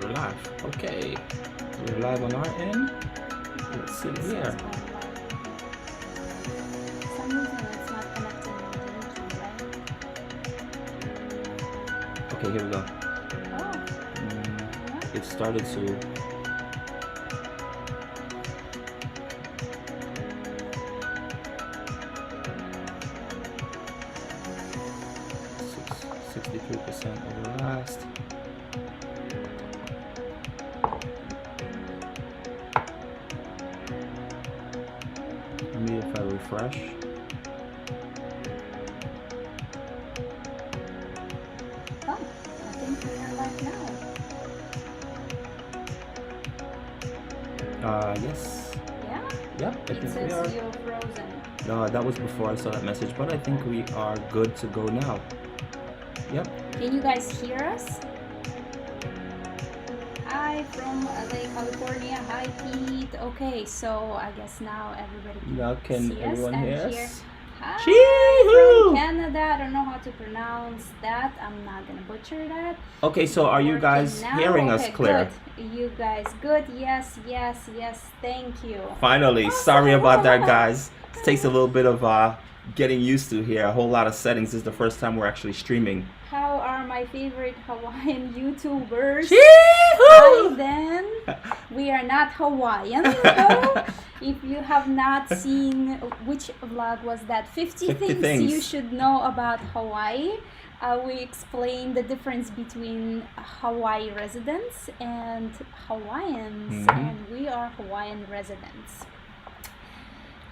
We're live. Okay. We're live on our end. Let's see here. For some reason it's not connecting to YouTube, right? Okay, here we go. Oh. Yeah. It started to. %63% over last. Maybe if I refresh. Oh, I think we are live now. Yes. Yeah? Yep, I It think we says are. you're frozen. That was before I saw that message, but I think we are good to go now. Yep. Can you guys hear us? Hi from LA, California. Hi Pete. Okay, so I guess now everybody Now can see us everyone and hear hear. us? Hi Chee-hoo! from Canada. I don't know how to pronounce that. I'm not gonna butcher that. Okay, so are you guys Working now? hearing us Okay, clear? Good. You guys good? Yes, yes, yes. Thank you. Finally, sorry about that, guys. It takes a little bit of getting used to here. A whole lot of settings. This is the first time we're actually streaming. How are my favorite Hawaiian YouTubers? Chee-hoo! Hi then. We are not Hawaiian, though. If you have not seen, which vlog was that? 50 things you should know about Hawaii. We explain the difference between Hawaii residents and Hawaiians, and we are Hawaiian residents.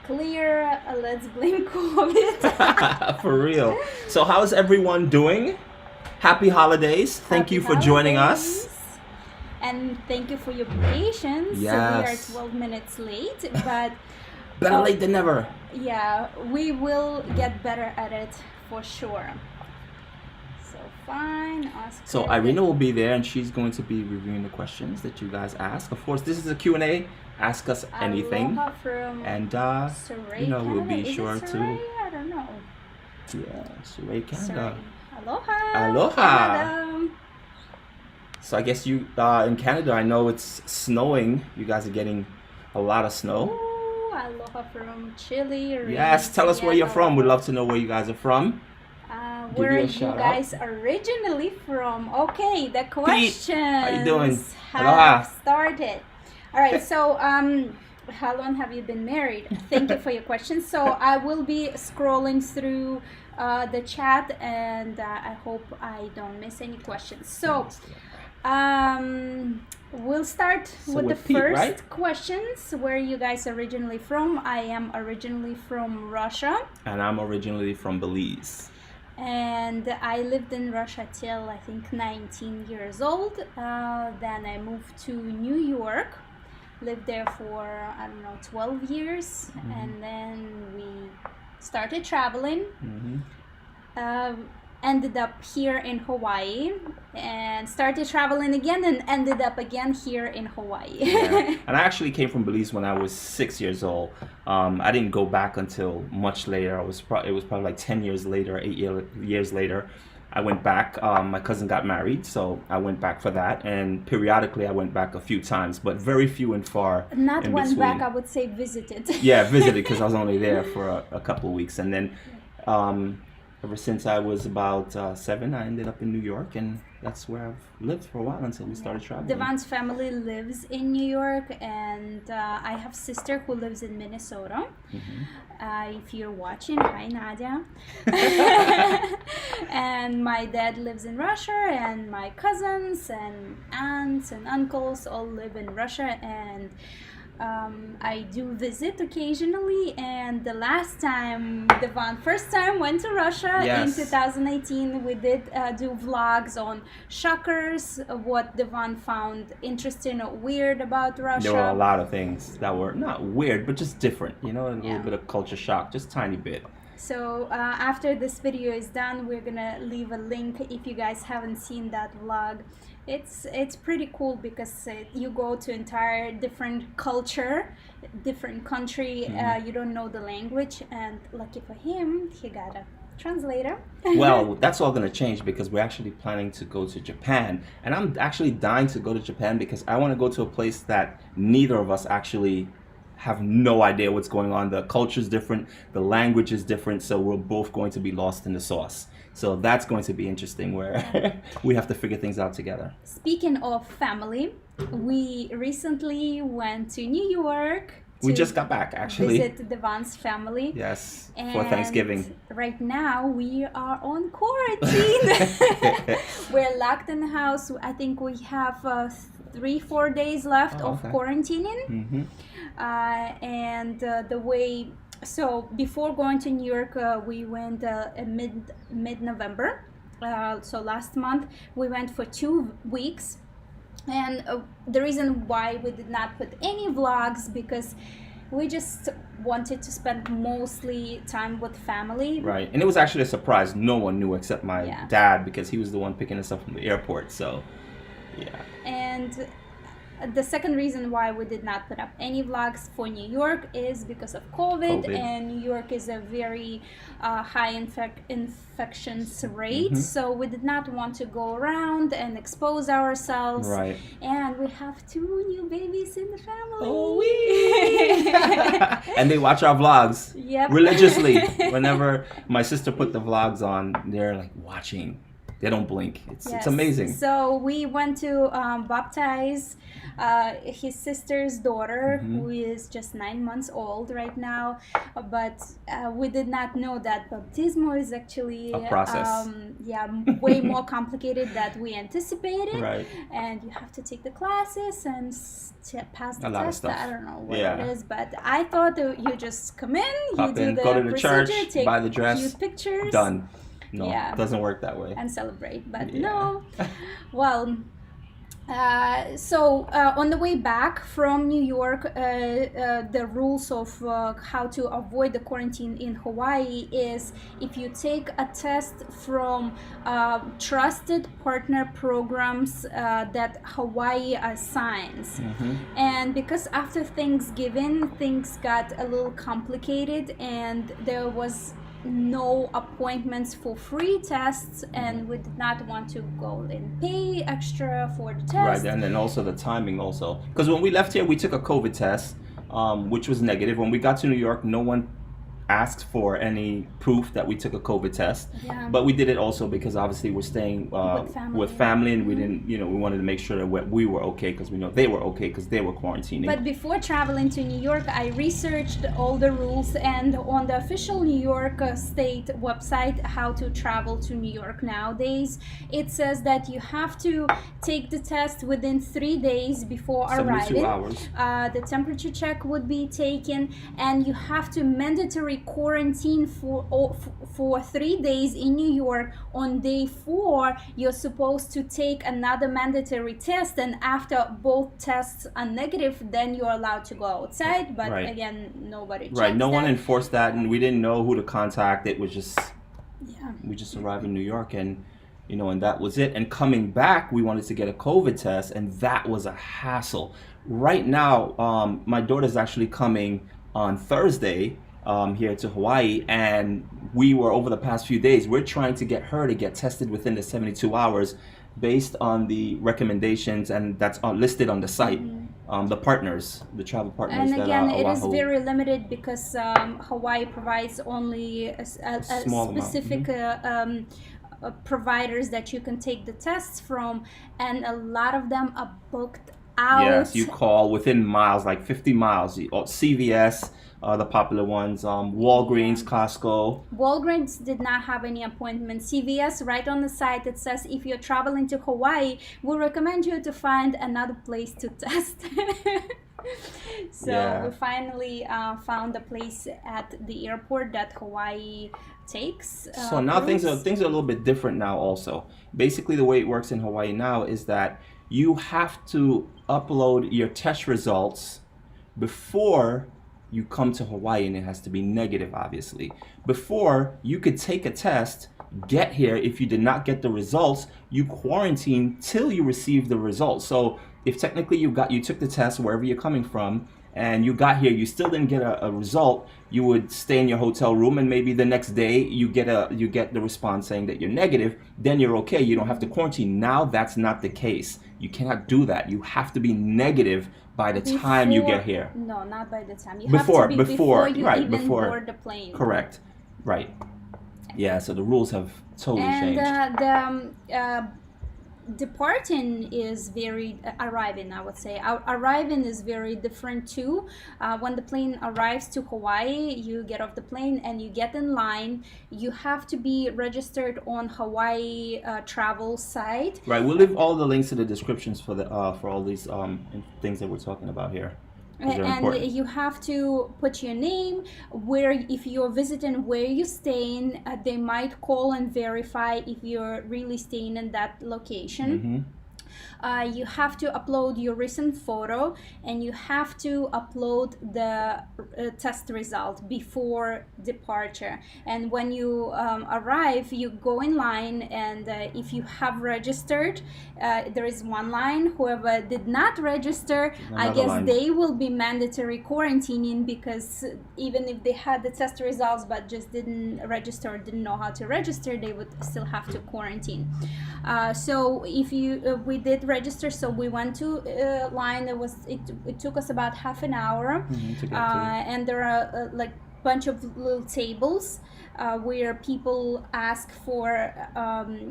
Clear, let's blame COVID. For real. So how's everyone doing? Happy holidays. Thank you for joining us. And thank you for your patience. Yes. So we are 12 minutes late, but Better late than never. yeah, we will get better at it for sure. So fine. So Irina will be there and she's going to be reviewing the questions that you guys ask. Of course, this is a Q&A. Ask us anything. Aloha from And Surrey, you know, we'll be Canada. sure Is it to Surrey? I don't know. yeah, Surrey, Canada. Surrey. Aloha. Aloha. Canada. So I guess you in Canada, I know it's snowing. You guys are getting a lot of snow. Ooh, aloha from Chile. Yes, tell us where you're from. We'd love to know where you guys are from. Where you a you shout guys originally from? Okay, the questions. How you doing? Have Aloha. started. All right, so how long have you been married? Thank you for your questions. So I will be scrolling through the chat, and I hope I don't miss any questions. So we'll start with the Pete, first right? questions. Where are you guys originally from? I am originally from Russia. And I'm originally from Belize. And I lived in Russia till I think 19 years old. Then I moved to New York, lived there for, I don't know, 12 years. And then we started traveling. Ended up here in Hawaii and started traveling again and ended up again here in Hawaii. Yeah. And I actually came from Belize when I was 6 years old. I didn't go back until much later. It was probably like 10 years later, 8 years later. I went back. My cousin got married, so I went back for that. And periodically, I went back a few times, but very few and far. Not went between. back, I would say visited. Yeah, visited because I was only there for a couple of weeks. And then ever since I was about 7, I ended up in New York, and that's where I've lived for a while until we started traveling. Devon's family lives in New York, and I have a sister who lives in Minnesota. If you're watching, hi Nadia. And my dad lives in Russia, and my cousins and aunts and uncles all live in Russia, and I do visit occasionally. And the last time first time went to Russia in 2018, we did do vlogs on shockers, what Devon found interesting or weird about Russia. There were a lot of things that were not weird, but just different, a little bit of culture shock, just tiny bit. So after this video is done, we're gonna leave a link if you guys haven't seen that vlog. It's pretty cool because you go to entire different culture, different country. You don't know the language, and lucky for him, he got a translator. Well, that's all going to change because we're actually planning to go to Japan. And I'm actually dying to go to Japan because I want to go to a place that neither of us actually have no idea what's going on. The culture's different, the language is different, so we're both going to be lost in the sauce. So that's going to be interesting where we have to figure things out together. Speaking of family, we recently went to New York. We just got back, actually. Visit Devon's family. Yes, and for Thanksgiving. Right now we are on quarantine. We're locked in the house. I think we have 3-4 days left of quarantining. Mm-hmm. And the way, so before going to New York, we went mid-November. So last month we went for 2 weeks. And the reason why we did not put any vlogs because we just wanted to spend mostly time with family. Right, and it was actually a surprise. No one knew except my dad because he was the one picking us up from the airport. So, yeah. And the second reason why we did not put up any vlogs for New York is because of COVID. And New York is a very high infections rate, so we did not want to go around and expose ourselves. Right. And we have 2 new babies in the family. Oh, and they watch our vlogs religiously. Whenever my sister put the vlogs on, they're like watching. They don't blink. It's amazing. So we went to baptize his sister's daughter, who is just 9 months old right now. But we did not know that baptismo is actually a process. Way more complicated than we anticipated. Right. And you have to take the classes and pass the lot test. of stuff. I don't know what it is, but I thought that you just come in, pop you do in, the go to the procedure, church, take buy the dress, cute pictures. Done. No, it doesn't work that way. And celebrate, but no. Well, so on the way back from New York, the rules of how to avoid the quarantine in Hawaii is if you take a test from trusted partner programs that Hawaii assigns. And because after Thanksgiving, things got a little complicated and there was no appointments for free tests, and we did not want to go and pay extra for the test. Right, and then also the timing also. Because when we left here, we took a COVID test, which was negative. When we got to New York, no one asked for any proof that we took a COVID test. But we did it also because obviously we're staying with family and we didn't, we wanted to make sure that we were okay because we know they were okay because they were quarantining. But before traveling to New York, I researched all the rules, and on the official New York state website, how to travel to New York nowadays, it says that you have to take the test within 3 days before 72 arriving. hours. The temperature check would be taken, and you have to mandatory quarantine for 3 days in New York. On day 4, you're supposed to take another mandatory test, and after both tests are negative, then you're allowed to go outside. But again, nobody checks no one that. enforced that, and we didn't know who to contact. It was just we just arrived in New York, and and that was it. And coming back, we wanted to get a COVID test, and that was a hassle. Right now, my daughter's actually coming on Thursday here to Hawaii, and we were over the past few days, we're trying to get her to get tested within the 72 hours based on the recommendations, and that's listed on the site. The partners, the travel partners. And again, it is very limited because Hawaii provides only a specific providers that you can take the tests from, and a lot of them are booked out. Yes, you call within miles, like 50 miles. CVS, the popular ones, Walgreens, Costco. Walgreens did not have any appointments. CVS, right on the site, it says if you're traveling to Hawaii, we recommend you to find another place to test. So we finally found a place at the airport that Hawaii takes. So now things are a little bit different now also. Basically, the way it works in Hawaii now is that you have to upload your test results before you come to Hawaii, and it has to be negative, obviously. Before, you could take a test, get here. If you did not get the results, you quarantine till you receive the results. So if technically you took the test wherever you're coming from, and you got here, you still didn't get a result, you would stay in your hotel room, and maybe the next day you get the response saying that you're negative, then you're okay. You don't have to quarantine. Now that's not the case. You cannot do that. You have to be negative by the time you get here. No, not by the time. You Before, have to be before you right, even before. board the plane. Correct. Right. Yeah, so the rules have totally changed. And departing is very arriving, I would say. Arriving is very different too. When the plane arrives to Hawaii, you get off the plane and you get in line. You have to be registered on Hawaii travel site. Right, we'll leave all the links to the descriptions for all these things that we're talking about here. And you have to put your name, where, if you're visiting, where you're staying. They might call and verify if you're really staying in that location. You have to upload your recent photo, and you have to upload the test result before departure. And when you arrive, you go in line, and if you have registered, there is one line. Whoever did not register, I guess line. They will be mandatory quarantining, because even if they had the test results but just didn't register or didn't know how to register, they would still have to quarantine. So if you we did register, so we went to line. It took us about half an hour, and there are like bunch of little tables where people ask for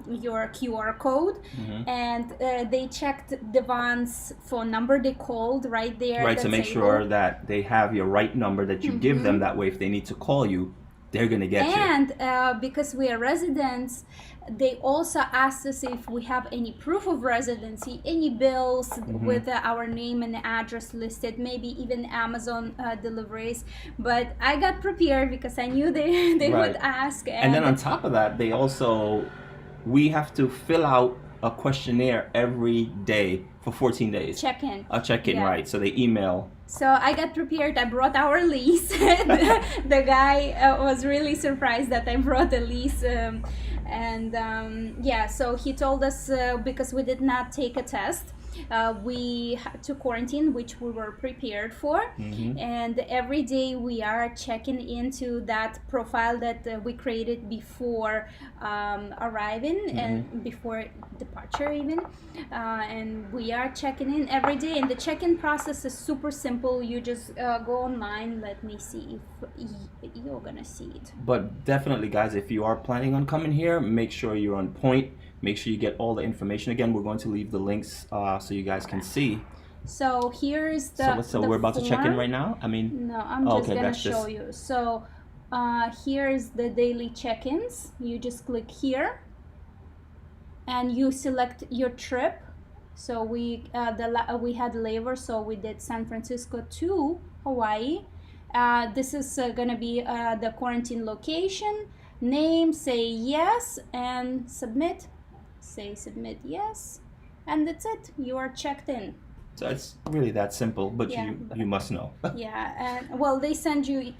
your QR code, and they checked Devon's phone number. They called right there. Right, to make sure that they have your right number that you give them. That way, if they need to call you, they're gonna get you. And because we are residents, they also asked us if we have any proof of residency, any bills with our name and address listed, maybe even Amazon deliveries. But I got prepared because I knew they would ask. And then on top of that, we have to fill out a questionnaire every day for 14 days. Check-in. A check-in, right. So they email. So I got prepared. I brought our lease. The guy was really surprised that I brought a lease. So he told us, because we did not take a test, we had to quarantine, which we were prepared for. And every day we are checking into that profile that we created before arriving and before departure even. And we are checking in every day, and the check-in process is super simple. You just go online. Let me see if you're gonna see it. But definitely, guys, if you are planning on coming here, make sure you're on point. Make sure you get all the information. Again, we're going to leave the links so you guys can see. So here's the So we're about to check in right now? I mean... No, I'm just going to show you. So here's the daily check-ins. You just click here. And you select your trip. So we had labor, so we did San Francisco to Hawaii. This is going to be the quarantine location. Name, say yes, and submit. Say submit yes, and that's it. You are checked in. So it's really that simple, but you must know. Yeah, and well, they send you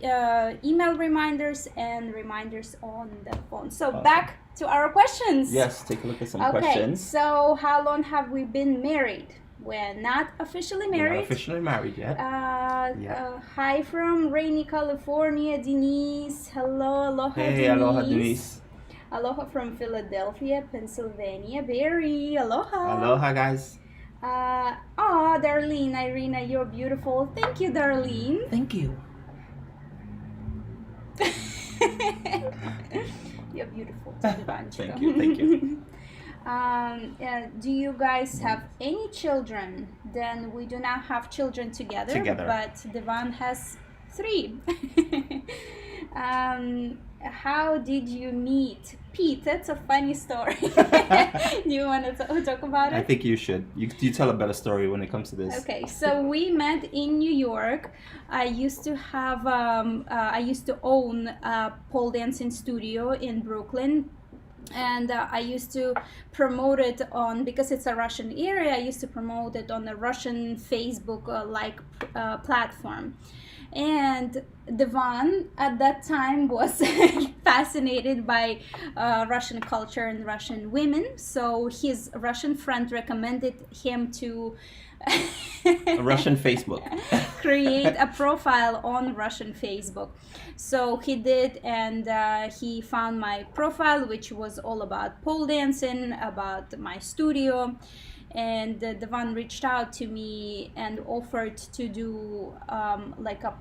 email reminders and reminders on the phone. So back to our questions. Yes, take a look at some questions. So how long have we been married? We're not officially married. We're not officially married yet. Hi from rainy California, Denise. Hello, aloha, hey, Denise. Aloha, Denise. Aloha from Philadelphia, Pennsylvania. Barry, aloha. Aloha, guys. Darlene, Irina, you're beautiful. Thank you, Darlene. Thank you. You're beautiful. Thank you, thank you. Do you guys have any children? Then we do not have children together. But Devon has 3. How did you meet Pete? That's a funny story. Do you want to talk about it? I think you should. You tell a better story when it comes to this. Okay, so we met in New York. I used to have I used to own a pole dancing studio in Brooklyn. And I used to promote it on, because it's a Russian area, I used to promote it on the Russian Facebook platform. And Devon at that time was fascinated by Russian culture and Russian women, so his Russian friend recommended him to A Russian Facebook. create a profile on Russian Facebook. So he did, and he found my profile, which was all about pole dancing, about my studio. And Devon reached out to me and offered to do like a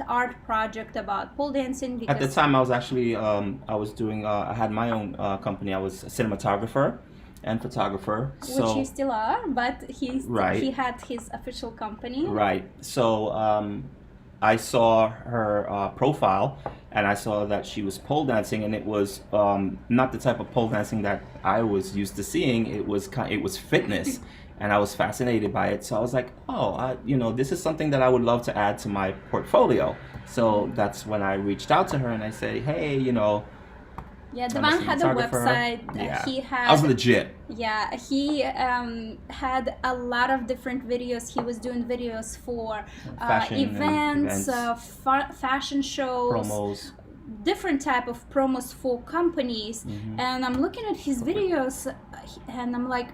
art project about pole dancing. At the time, I was actually I was doing I had my own company. I was a cinematographer and photographer. Which you still are, but Right. he had his official company. Right. So I saw her profile, and I saw that she was pole dancing, and it was not the type of pole dancing that I was used to seeing. It was fitness, and I was fascinated by it. So I was like, oh, this is something that I would love to add to my portfolio. So that's when I reached out to her, and I said, hey, Yeah, I'm Devon had a cinematographer. website. Yeah. He had. I was legit. Yeah, he had a lot of different videos. He was doing videos for Fashion and events, events. fashion shows, Promos. different type of promos for companies. Mm-hmm. And I'm looking at his videos, and I'm like,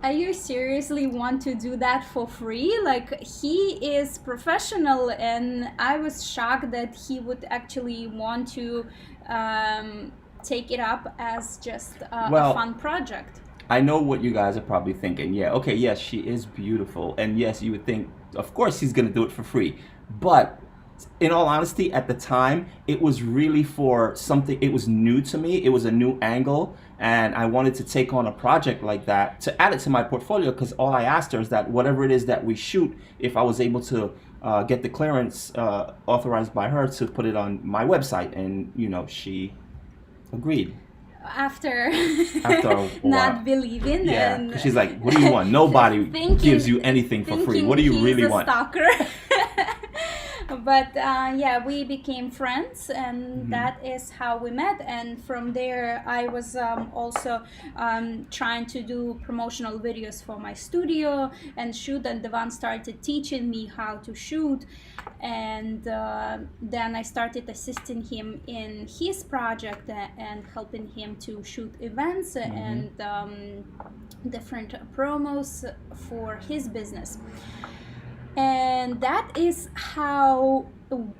are you seriously want to do that for free? Like, he is professional, and I was shocked that he would actually want to take it up as just a fun project. I know what you guys are probably thinking. Yeah, okay, yes, she is beautiful. And yes, you would think, of course, he's going to do it for free. But in all honesty, at the time, it was really for something, it was new to me. It was a new angle. And I wanted to take on a project like that to add it to my portfolio, because all I asked her is that whatever it is that we shoot, if I was able to get the clearance authorized by her to put it on my website. And, she agreed. After a not while. believing, Yeah, and 'cause she's like, what do you want? Nobody gives you anything for free. What do you really want? Stalker. But yeah, we became friends, and that is how we met. And from there, I was also trying to do promotional videos for my studio and shoot. And Devon started teaching me how to shoot, and then I started assisting him in his project and helping him to shoot events and different promos for his business. And that is how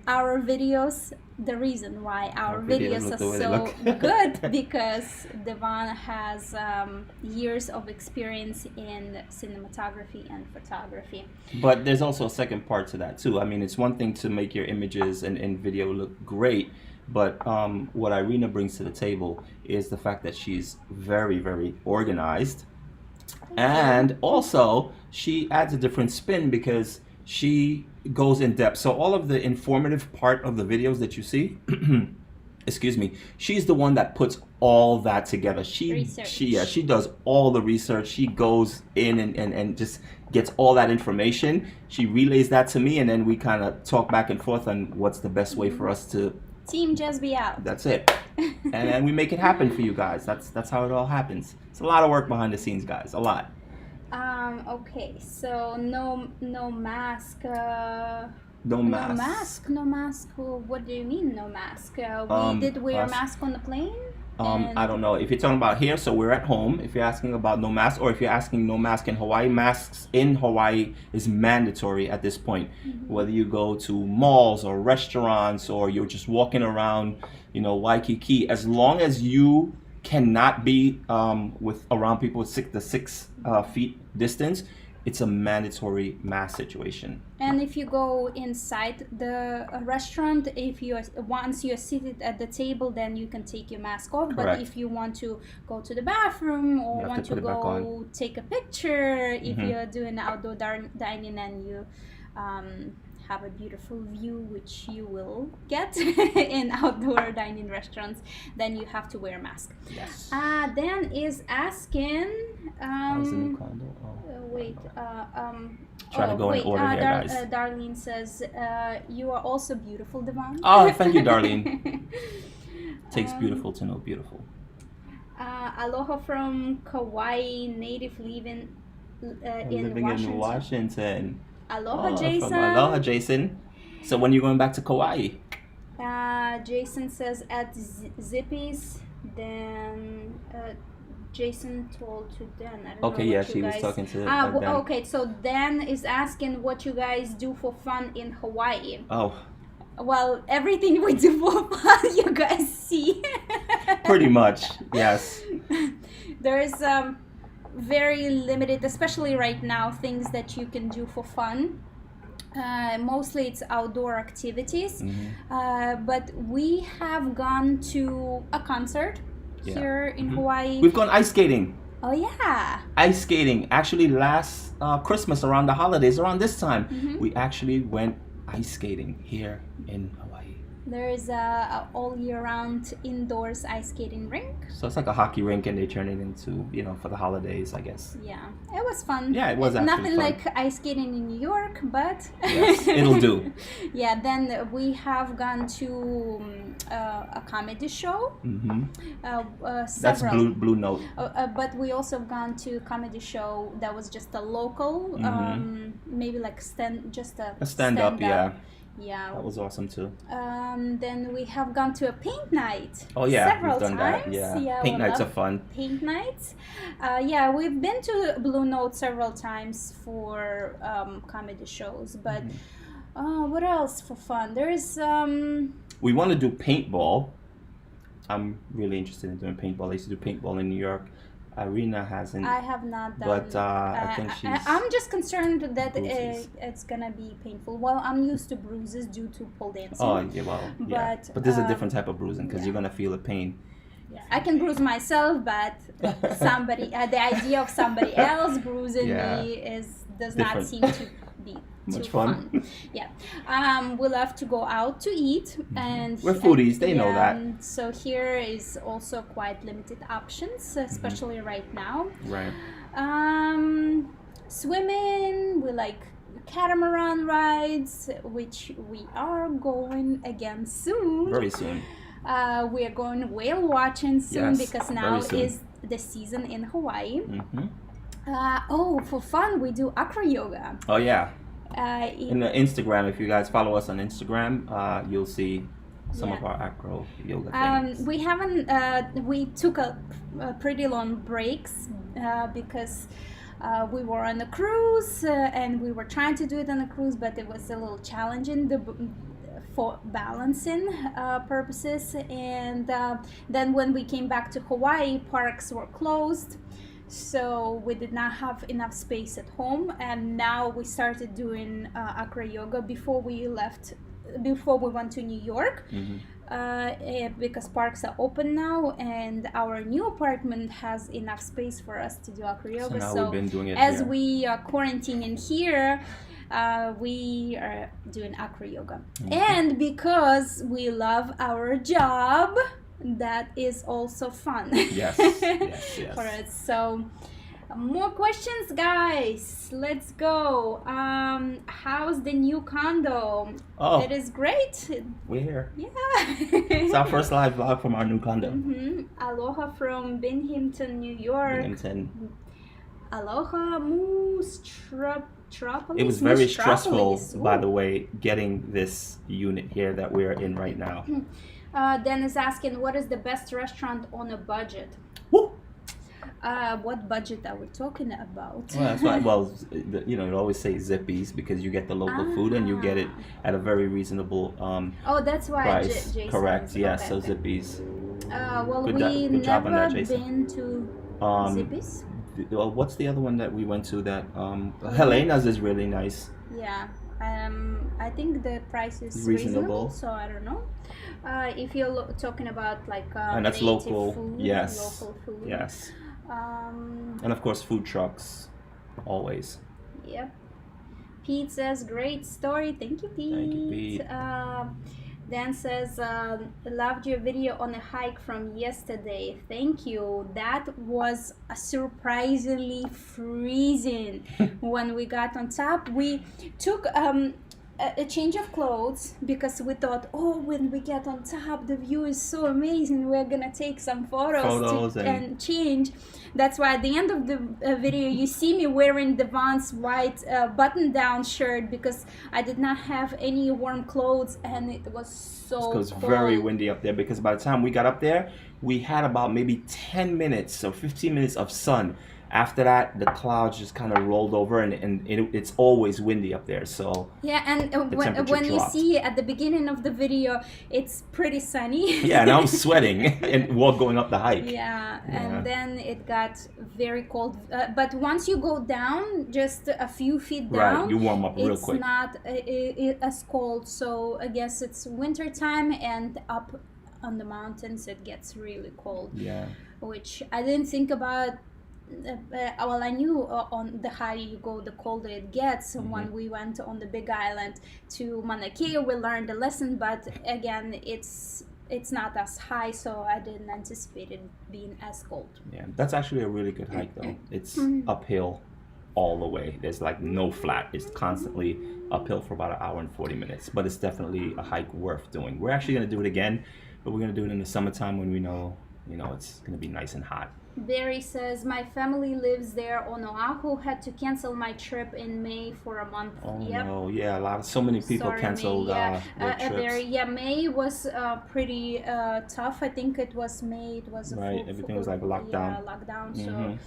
our videos, the reason why our videos are so good, because Devon has years of experience in cinematography and photography. But there's also a second part to that too. I mean, it's one thing to make your images and video look great, but what Irina brings to the table is the fact that she's very, very organized. And also, she adds a different spin because she goes in depth. So all of the informative part of the videos that you see, excuse me, she's the one that puts all that together. She does all the research. She goes in and just gets all that information. She relays that to me, and then we kind of talk back and forth on what's the best way for us to... Team just be out. That's it. And then we make it happen for you guys. That's how it all happens. It's a lot of work behind the scenes, guys. A lot. Okay, so no mask. No mask. No mask. What do you mean no mask? We did wear a mask on the plane. I don't know. If you're talking about here, so we're at home. If you're asking about no mask, or if you're asking no mask in Hawaii, masks in Hawaii is mandatory at this point. Whether you go to malls or restaurants, or you're just walking around, Waikiki, as long as you cannot be around people with the 6 feet distance, it's a mandatory mask situation. And if you go inside the restaurant, once you're seated at the table, then you can take your mask off. Correct. But if you want to go to the bathroom or want to go take a picture, if you're doing outdoor dining and you have a beautiful view, which you will get in outdoor dining restaurants, then you have to wear a mask. Yes. Dan is asking. Try to go in order here, guys. Darlene says, you are also beautiful, Devon. Oh, thank you, Darlene. Takes beautiful to know beautiful. Aloha from Kauai, native living in Washington. Aloha, Jason. Aloha, Jason. So when you going back to Kauai? Jason says at Zippy's. Then Jason told to Dan. I don't Okay, know yeah, what you she was guys... talking to well, Dan. okay, so Dan is asking what you guys do for fun in Hawaii. Oh, Well, everything we do for fun, you guys see. pretty much, yes. There's very limited, especially right now, things that you can do for fun. Mostly it's outdoor activities, but we have gone to a concert here in Hawaii. We've gone ice skating. Oh yeah. Ice skating. Actually, last Christmas, around the holidays, around this time, we actually went ice skating here in Hawaii. There is a all year round indoors ice skating rink. So it's like a hockey rink, and they turn it into, for the holidays, I guess. Yeah, it was fun. Yeah, it was actually nothing fun. like ice skating in New York, but Yes, it'll do. Yeah, then we have gone to a comedy show. That's Several. Blue Note. But we also gone to a comedy show that was just a local, maybe like a stand-up, yeah. Yeah. That was awesome too. Then we have gone to a paint night. Oh yeah, several we've done times. that. Yeah, paint nights are fun. Paint nights. Yeah, we've been to Blue Note several times for comedy shows. But what else for fun? There's We want to do paintball. I'm really interested in doing paintball. I used to do paintball in New York. Irina hasn't. I have not done. But I think she's. I'm just concerned that bruises. it's gonna be painful. Well, I'm used to bruises due to pole dancing. Oh yeah, well, yeah. But there's a different type of bruising because you're gonna feel the pain. Yeah, I can bruise myself, but somebody, the idea of somebody else bruising me does not Different. seem to be Much too fun. Yeah, we love to go out to eat, and We're foodies. They know that. So here is also quite limited options, especially right now. Right. Swimming, we like catamaran rides, which we are going again soon. Very soon. We are going whale watching soon, Yes, because now very soon. is the season in Hawaii. For fun, we do acro yoga. Oh yeah. In the Instagram, if you guys follow us on Instagram, you'll see some of Yeah. our acro yoga things. We haven't. We took a pretty long breaks because we were on a cruise and we were trying to do it on a cruise, but it was a little challenging for balancing purposes. And then when we came back to Hawaii, parks were closed. So we did not have enough space at home, and now we started doing acro yoga before we went to New York, because parks are open now, and our new apartment has enough space for us to do acro yoga. So now we've been doing it as here. we are quarantining here, we are doing acro yoga, and because we love our job, that is also fun. Yes. For us. So more questions, guys. Let's go. How's the new condo? Oh, It is great. we're here. Yeah. It's our first live vlog from our new condo. Aloha from Binghamton, New York. Binghamton. Aloha, Moose Tropolis. It was very Moose-tropolis. stressful, by Ooh. the way, getting this unit here that we're in right now. Dennis asking, what is the best restaurant on a budget? Woo! What budget are we talking about? Well, that's why. Well, you always say Zippy's because you get the local food and you get it at a very reasonable Oh, that's why price. Jason. Correct. Yes. Okay, So okay. Zippy's. Well, Good job on never that, Jason. been to Zippy's. Well, what's the other one that we went to that Helena's is really nice. Yeah. I think the price is Reasonable. so I don't know. If you're talking about like And that's native local. food, Yes. local food. Yes. Um, And of course, food trucks, always. Yep. Pete says, great story. Thank you, Pete. Thank you, Pete. Dan says, loved your video on a hike from yesterday. Thank you. That was surprisingly freezing when we got on top. We took a change of clothes because we thought, oh, when we get on top, the view is so amazing. We're gonna take some photos and change. That's why at the end of the video, you see me wearing the Vans white button-down shirt because I did not have any warm clothes and it was so cold. It was very windy up there because by the time we got up there, we had about maybe 10 minutes or 15 minutes of sun. After that, the clouds just kind of rolled over, and it's always windy up there. So yeah, and when you see at the beginning of the video, it's pretty sunny. Yeah, and I'm sweating and while going up the hike. Yeah, and then it got very cold. But once you go down, just a few feet down, right, you warm up real quick. It's not as cold. So I guess it's winter time, and up on the mountains it gets really cold. Yeah, which I didn't think about. Well, I knew on the higher you go, the colder it gets. When we went on the Big Island to Mauna Kea, we learned a lesson. But again, it's not as high, so I didn't anticipate it being as cold. Yeah, that's actually a really good hike, though. It's uphill all the way. There's like no flat. It's constantly uphill for about 1 hour and 40 minutes. But it's definitely a hike worth doing. We're actually going to do it again, but we're going to do it in the summertime when we know, it's going to be nice and hot. Barry says, my family lives there on Oahu. Had to cancel my trip in May for a month. Oh no, yeah, so many people canceled their trips. Barry, May was pretty tough. I think it was May. It was right. Everything was like locked down. Yeah, lockdown. So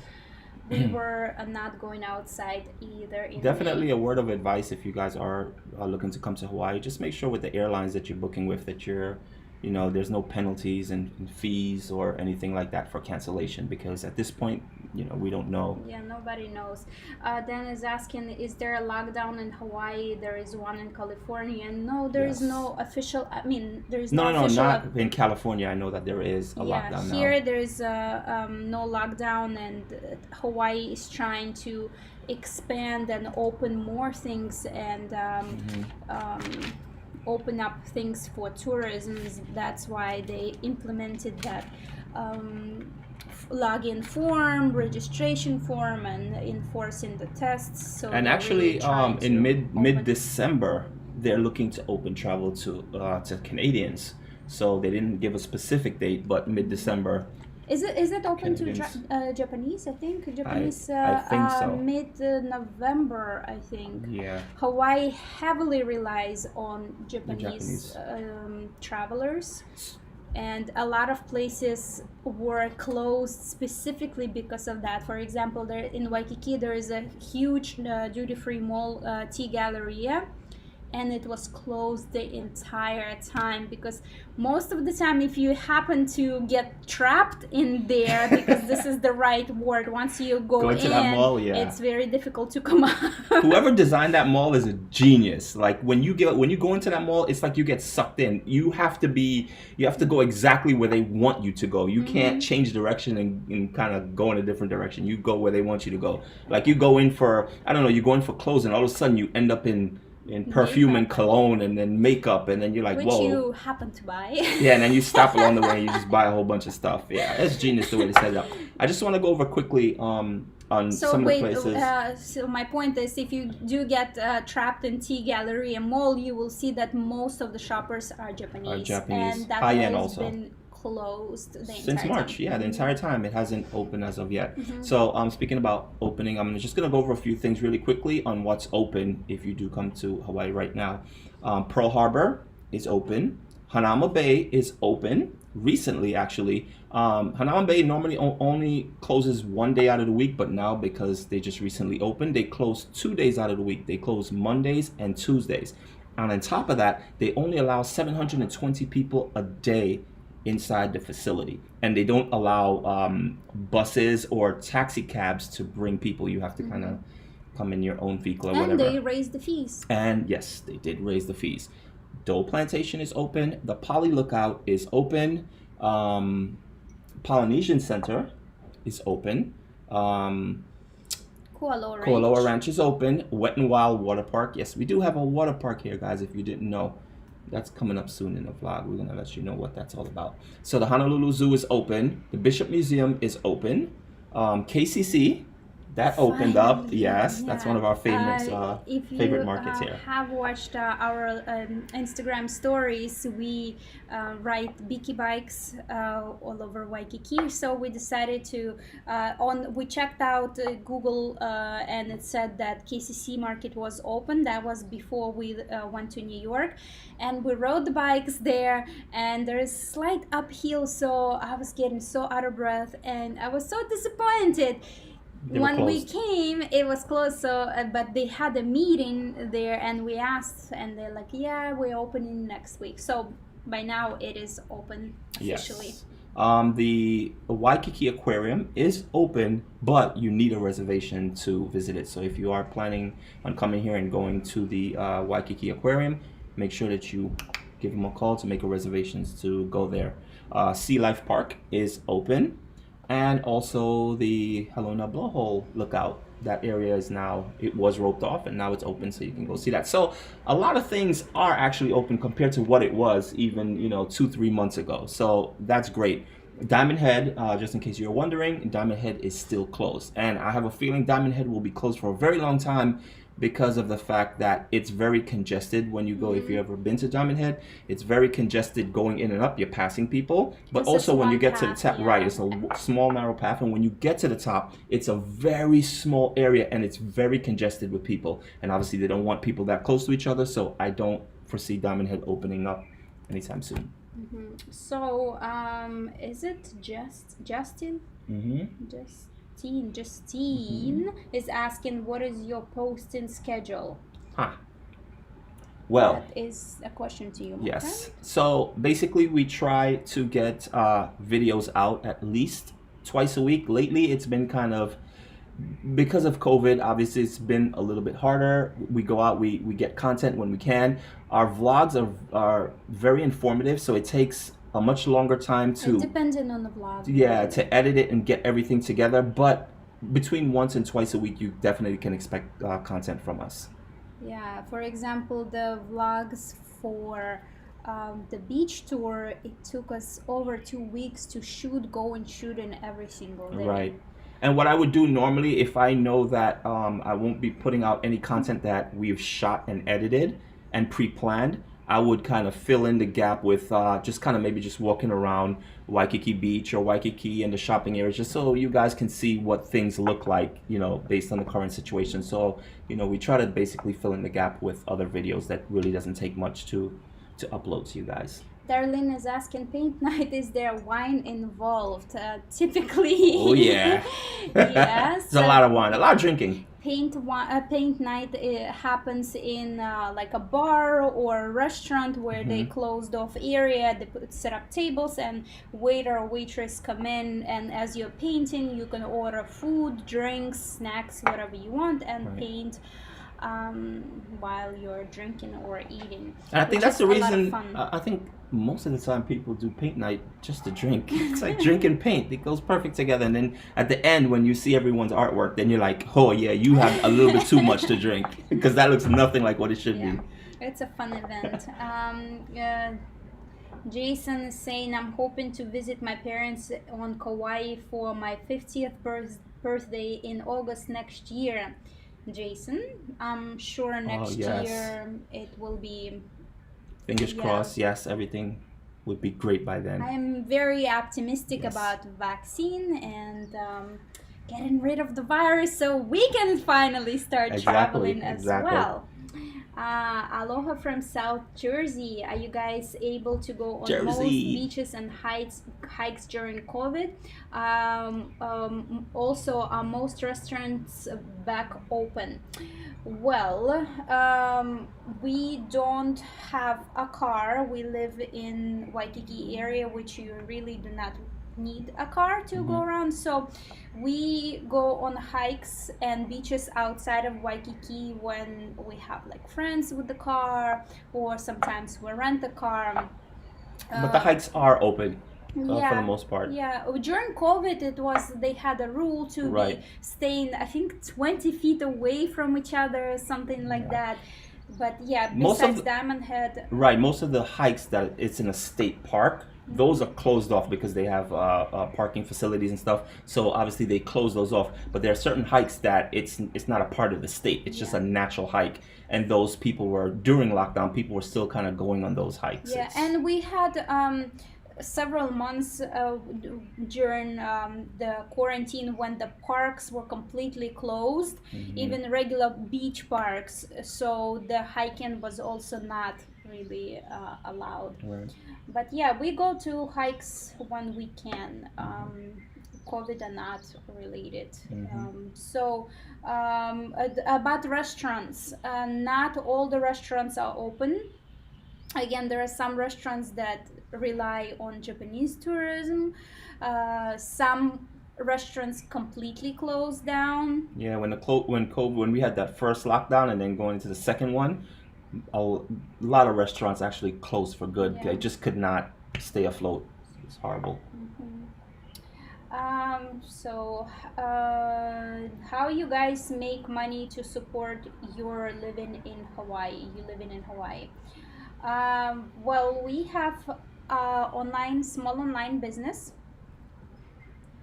we were not going outside either. Definitely a word of advice if you guys are looking to come to Hawaii. Just make sure with the airlines that you're booking with that you're. There's no penalties and fees or anything like that for cancellation because at this point, we don't know. Yeah, nobody knows. Dan is asking, is there a lockdown in Hawaii? There is one in California. No, there is no official. I mean, there is no official. Not in California. I know that there is a lockdown now. Here there is no lockdown, and Hawaii is trying to expand and open more things and. Open up things for tourism. That's why they implemented that login form, registration form, and enforcing the tests. So and actually, really in mid December, they're looking to open travel to Canadians. So they didn't give a specific date, but mid December. Is it open to Japanese? I think Japanese. I think so. Mid-November, I think. Yeah. Hawaii heavily relies on Japanese travelers, and a lot of places were closed specifically because of that. For example, there in Waikiki there is a huge duty-free mall, Tea Galleria. And it was closed the entire time because most of the time if you happen to get trapped in there, because this is the right word, once you go into that mall, it's very difficult to come out. Whoever designed that mall is a genius. Like when you go into that mall, it's like you get sucked in. You have to go exactly where they want you to go. You can't change direction and kind of go in a different direction. You go where they want you to go. Like you go in for, I don't know, you go in for clothes and all of a sudden you end up in perfume and cologne and then makeup, and then you're like, whoa. Which you happen to buy. Yeah, and then you stop along the way and you just buy a whole bunch of stuff. Yeah, it's genius the way they set it up. I just want to go over quickly on some of the places. So my point is, if you do get trapped in Tea Gallery and Mall, you will see that most of the shoppers are Japanese. And that high-end has also. Been closed since March. Time. Yeah, the entire time. It hasn't opened as of yet. So speaking about opening, I'm just going to go over a few things really quickly on what's open if you do come to Hawaii right now. Pearl Harbor is open. Hanauma Bay is open recently, actually. Hanauma Bay normally only closes 1 day out of the week, but now because they just recently opened, they close 2 days out of the week. They close Mondays and Tuesdays. And on top of that, they only allow 720 people a day inside the facility, and they don't allow buses or taxi cabs to bring people. You have to kind of come in your own vehicle or whatever. And they raised the fees. And yes, they did raise the fees. Dole Plantation is open. The Poly Lookout is open. Polynesian Center is open. Kualoa Ranch is open. Wet and Wild Water Park. Yes, we do have a water park here, guys, if you didn't know. That's coming up soon in the vlog. We're going to let you know what that's all about. So the Honolulu Zoo is open. The Bishop Museum is open. KCC, That opened up. Finally, Yes, that's one yeah. of our famous If you favorite markets here. have watched our Instagram stories, we ride Biki bikes all over Waikiki. So we decided to we checked out Google and it said that KCC market was open. That was before we went to New York, and we rode the bikes there. And there is slight uphill, so I was getting so out of breath, and I was so disappointed. They were When we closed. came, it was closed. So, but they had a meeting there, and we asked, and they're like, "Yeah, we're opening next week." So by now, it is open officially. Yes. The Waikiki Aquarium is open, but you need a reservation to visit it. So if you are planning on coming here and going to the Waikiki Aquarium, make sure that you give them a call to make a reservations to go there. Sea Life Park is open, and also the Halona Blowhole Lookout. That area is now, it was roped off and now it's open, so you can go see that. So a lot of things are actually open compared to what it was even 2-3 months ago. So that's great. Diamond Head, just in case you're wondering, Diamond Head is still closed, and I have a feeling Diamond Head will be closed for a very long time because of the fact that it's very congested when you go. If you've ever been to Diamond Head, it's very congested going in and up. You're passing people, but It's also just when you one get to the path, top, yeah. right, it's a small narrow path, and when you get to the top, it's a very small area and it's very congested with people, and obviously they don't want people that close to each other, so I don't foresee Diamond Head opening up anytime soon. So, is it Justin? Mm-hmm. Justine is asking, what is your posting schedule? Well, That is a question to you, my yes. friend. So basically, we try to get videos out at least twice a week. Lately, it's been kind of, because of COVID, obviously it's been a little bit harder. We go out, we get content when we can. Our vlogs are very informative, so it takes a much longer time It to depending on the vlog. to edit it and get everything together. But between once and twice a week, you definitely can expect content from us. Yeah, for example, the vlogs for the beach tour, it took us over 2 weeks to go and shoot in every single day. Right. And what I would do normally, if I know that I won't be putting out any content that we've shot and edited and pre-planned, I would kind of fill in the gap with just kind of maybe just walking around Waikiki Beach or Waikiki and the shopping areas, just so you guys can see what things look like, based on the current situation. So, we try to basically fill in the gap with other videos that really doesn't take much to upload to you guys. Darlene is asking, paint night, is there wine involved? Typically. Oh yeah. Yes. There's a lot of wine, a lot of drinking. Paint night happens in like a bar or a restaurant where they closed off area. They set up tables, and waiter or waitress come in, and as you're painting, you can order food, drinks, snacks, whatever you want, and paint while you're drinking or eating. And I think which that's is the a lot of reason. fun. I think most of the time people do paint night just to drink. It's like drink and paint. It goes perfect together. And then at the end, when you see everyone's artwork, then you're like, oh yeah, you have a little bit too much to drink, because that looks nothing like what it should be. It's a fun event. Jason is saying, I'm hoping to visit my parents on Kauai for my 50th birthday in August next year. Jason, I'm sure next year it will be. Fingers crossed. Yes, everything would be great by then. I'm very optimistic about vaccine and getting rid of the virus, so we can finally start traveling as well. Aloha from South Jersey. Are you guys able to go on most beaches and hikes during COVID? Also, are most restaurants back open? Well, we don't have a car. We live in Waikiki area, which you really do not need a car to go around, so we go on hikes and beaches outside of Waikiki when we have like friends with the car, or sometimes we rent a car. But the hikes are open for the most part. Yeah, during COVID they had a rule to be staying, I think, 20 feet away from each other, something like that. But yeah, Most of besides the- Diamond Head, Right, most of the hikes that it's in a state park, those are closed off because they have parking facilities and stuff. So obviously they close those off. But there are certain hikes that it's not a part of the state. It's just a Yeah. natural hike, and those people were during lockdown. People were still kind of going on those hikes. yeah, It's- and we had several months during the quarantine when the parks were completely closed, even regular beach parks. So the hiking was also not really allowed. Right. But yeah, we go to hikes when we can. COVID are not related. About restaurants, not all the restaurants are open. Again, there are some restaurants that rely on Japanese tourism. Some restaurants completely closed down. Yeah, when we had that first lockdown and then going into the second one, a lot of restaurants actually closed for good. Yeah. They just could not stay afloat. It's horrible. How you guys make money to support your living in Hawaii? You living in Hawaii? Well, we have small online business,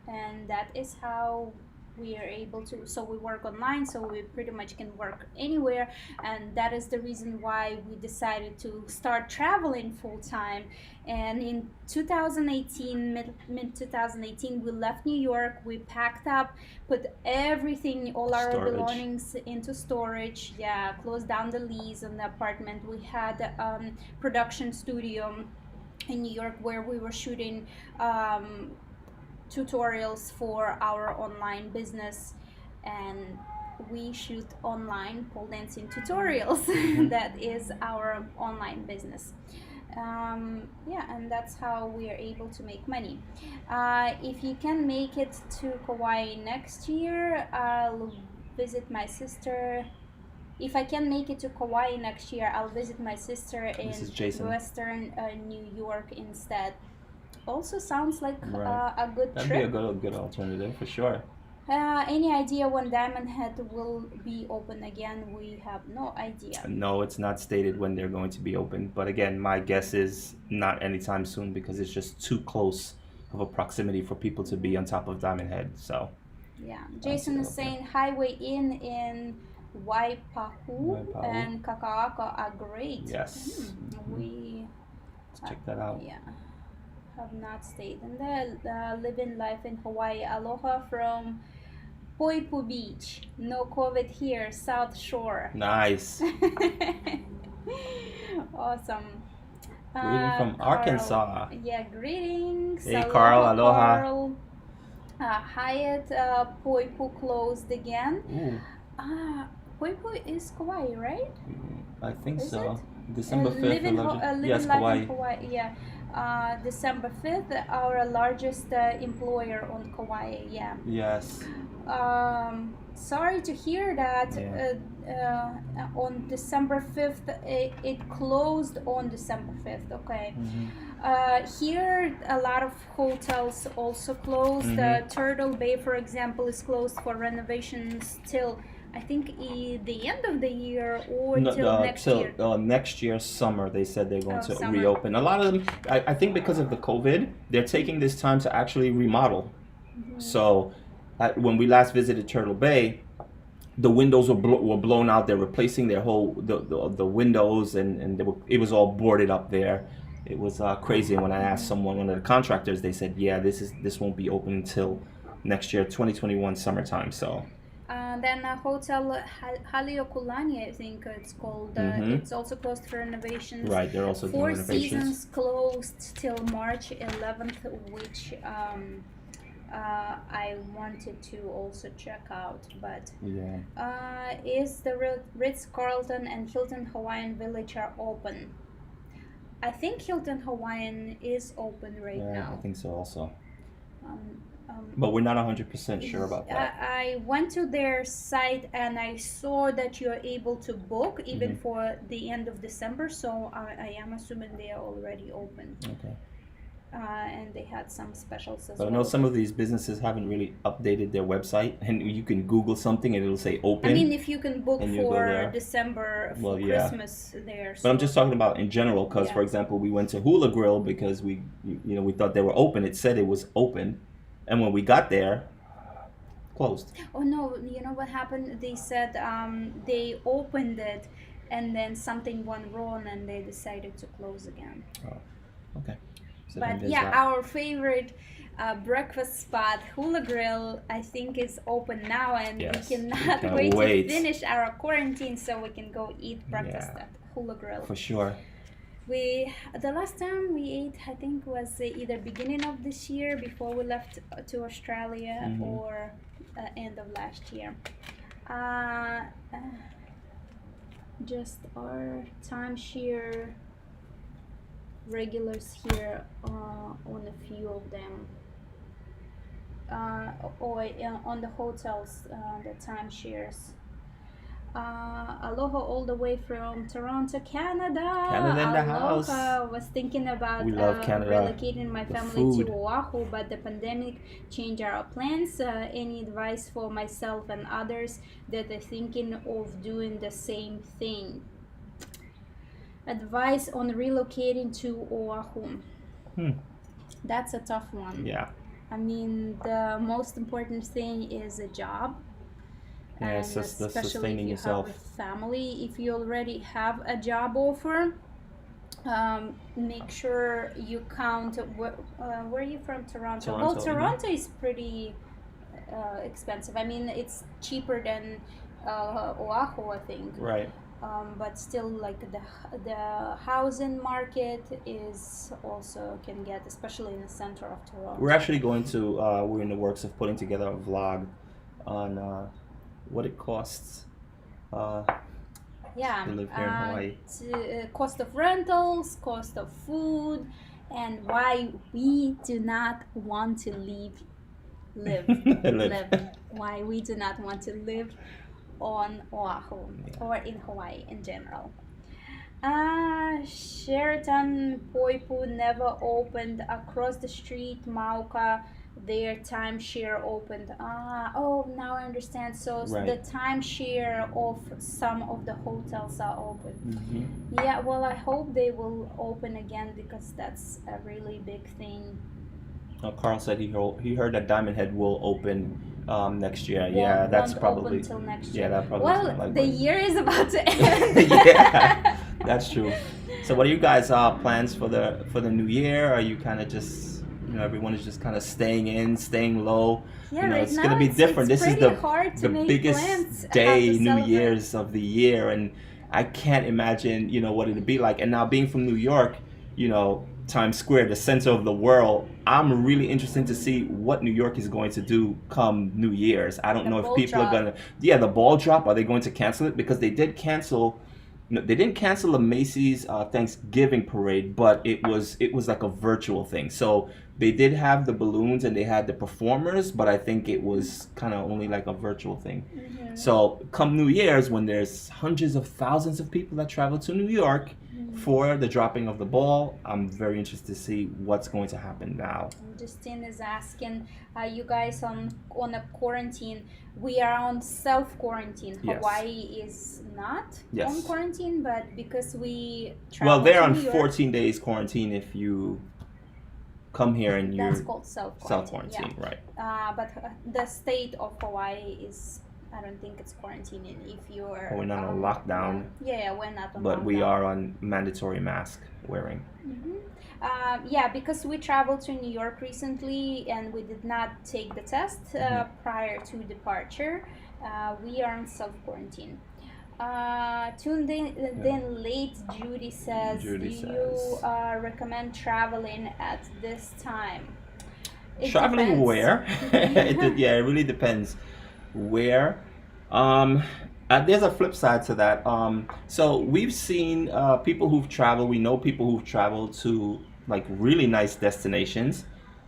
and that is how we are able to. So we work online, so we pretty much can work anywhere, and that is the reason why we decided to start traveling full time. And in 2018, mid 2018, we left New York. We packed up, put everything, all our Storage. belongings into storage. Yeah, closed down the lease on the apartment. We had a production studio in New York where we were shooting tutorials for our online business, and we shoot online pole dancing tutorials. That is our online business. And that's how we are able to make money. If you can make it to Kauai next year, I'll visit my sister. If I can make it to Kauai next year, I'll visit my sister in This is Jason. Western New York instead. Also sounds like Right. a good That'd trip. be a good alternative for sure. Any idea when Diamond Head will be open again? We have no idea. No, it's not stated when they're going to be open. But again, my guess is not anytime soon because it's just too close of a proximity for people to be on top of Diamond Head. So Yeah, Jason is okay. saying Highway Inn in Waipahu Waipahu. and Kaka'aka are great. yes, We let's check that out. yeah have not stayed in there. Living life in Hawaii. Aloha from Poipu Beach. No COVID here. South Shore. Nice. Awesome. Greeting from Carl. Arkansas. Yeah, greetings. Hey, Carl, aloha. Carl. Hyatt Poipu closed again. Ooh, Poipu is Kauai, right? I think Is so. it? December 5th. Living Yes, life Kauai. in Kauai. Yeah. December 5th, our largest employer on Kauai. Yeah. Yes. Sorry to hear that. Yeah. On December 5th, it closed on December 5th. Okay. Here, a lot of hotels also closed. Turtle Bay, for example, is closed for renovations till I think the end of the year or till next year. Next year summer they said they're going to Summer. reopen. A lot of them, I think because of the COVID, they're taking this time to actually remodel. So when we last visited Turtle Bay, the windows were blown out. They're replacing their whole the windows and it was all boarded up there. It was crazy. And when I asked one of the contractors, they said, yeah, this won't be open until next year, 2021 summertime. So. Then a hotel Haliokulani, I think it's called. It's also closed for renovations. Right, they're also doing Four renovations. Seasons closed till March 11th, which I wanted to also check out. But yeah, is the Ritz-Carlton and Hilton Hawaiian Village are open? I think Hilton Hawaiian is open right now. I think so also. But we're not 100% sure about that. I went to their site and I saw that you're able to book even for the end of December, so I am assuming they are already open. Okay. and they had some specials as But I well. know some of these businesses haven't really updated their website, and you can Google something and it'll say open. I mean, if you can book and you go for there. December for Well, yeah. Christmas there. But I'm so- just talking about in general, because Yeah. for example, we went to Hula Grill because we thought they were open. It said it was open, and when we got there, closed. Oh no, you know what happened? They said they opened it and then something went wrong and they decided to close again. Okay. So then But there's yeah, that. our favorite breakfast spot, Hula Grill, I think is open now, and Yes, we cannot can't wait wait. to finish our quarantine so we can go eat breakfast Yeah. at Hula Grill. For sure. The last time we ate, I think, was either beginning of this year before we left to Australia, Mhm. or end of last year. Uh, just our timeshare regulars here, on a few of them. On the hotels, the timeshares. Aloha all the way from Toronto, Canada. Canada in the Aloha. house. Was thinking about We love Canada. relocating my The family food. to Oahu, but the pandemic changed our plans. Any advice for myself and others that are thinking of doing the same thing? Advice on relocating to Oahu. That's a tough one. Yeah. I mean, the most important thing is a job. Yeah, And it's just the especially sustaining if you yourself. have a family. If you already have a job offer, make sure you count. Where are you from? Toronto. Well, Toronto, Toronto is pretty expensive. I mean, it's cheaper than Oahu, I think. Right. But still, like the housing market is also can get, especially in the center of Toronto. We're actually going to. We're in the works of putting together a vlog on what it costs. Yeah, to live here in Hawaii. Cost of rentals, cost of food, and why we do not want to live. Why we do not want to live on Oahu or in Hawaii in general. Sheraton Poipu never opened. Across the street, Mauka, their timeshare opened. Now I understand. So Right. the timeshare of some of the hotels are open. Mm-hmm. Yeah, well, I hope they will open again because that's a really big thing. Carl said he heard that Diamond Head will open next year. Won't- Yeah, that's won't probably. open till next Yeah, year. that probably. Well, sound like the when- year is about to end. Yeah, that's true. So, what are you guys' plans for the new year? Are you kind of just, everyone is just kind of staying low? Yeah, right it's now gonna be different. It's This is pretty the hard to the make biggest plans how day, to New celebrate. Year's of the year, and I can't imagine, what it'd be like. And now being from New York, Times Square, the center of the world, I'm really interested to see what New York is going to do come New Year's. I don't The know if ball people are drop. gonna, the ball drop. Are they going to cancel it? Because they did cancel. They didn't cancel the Macy's Thanksgiving parade, but it was like a virtual thing. So they did have the balloons and they had the performers, but I think it was kind of only like a virtual thing. Mm-hmm. So come New Year's, when there's hundreds of thousands of people that travel to New York for the dropping of the ball, I'm very interested to see what's going to happen now. Justine is asking, you guys on a quarantine? We are on self-quarantine. Yes. Hawaii is not Yes. on quarantine, but because we travel Well, they're to on New York, 14 days quarantine if you come here and you're that's called self-quarantine. self-quarantine, right? But the state of Hawaii is, I don't think it's quarantining if you're. We're not on lockdown, Yeah, we're not on but lockdown. we are on mandatory mask wearing. Yeah, because we traveled to New York recently and we did not take the test prior to departure. We are on self-quarantine. Tuned in then late, Judy says, Judy do says. you recommend traveling at this time? It Traveling depends. where? It really depends where. There's a flip side to that. So we've seen people who've traveled. We know people who've traveled to like really nice destinations,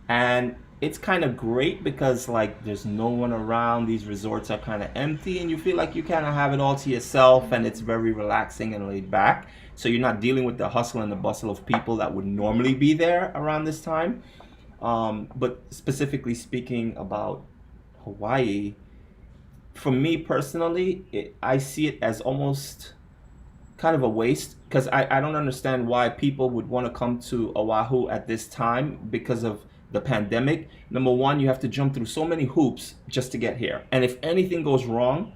and it's kind of great because like there's no one around. These resorts are kind of empty, and you feel like you kind of have it all to yourself, and it's very relaxing and laid back. So you're not dealing with the hustle and the bustle of people that would normally be there around this time. But specifically speaking about Hawaii, for me personally, I see it as almost kind of a waste because I don't understand why people would want to come to Oahu at this time because of the pandemic. Number one, you have to jump through so many hoops just to get here. And if anything goes wrong,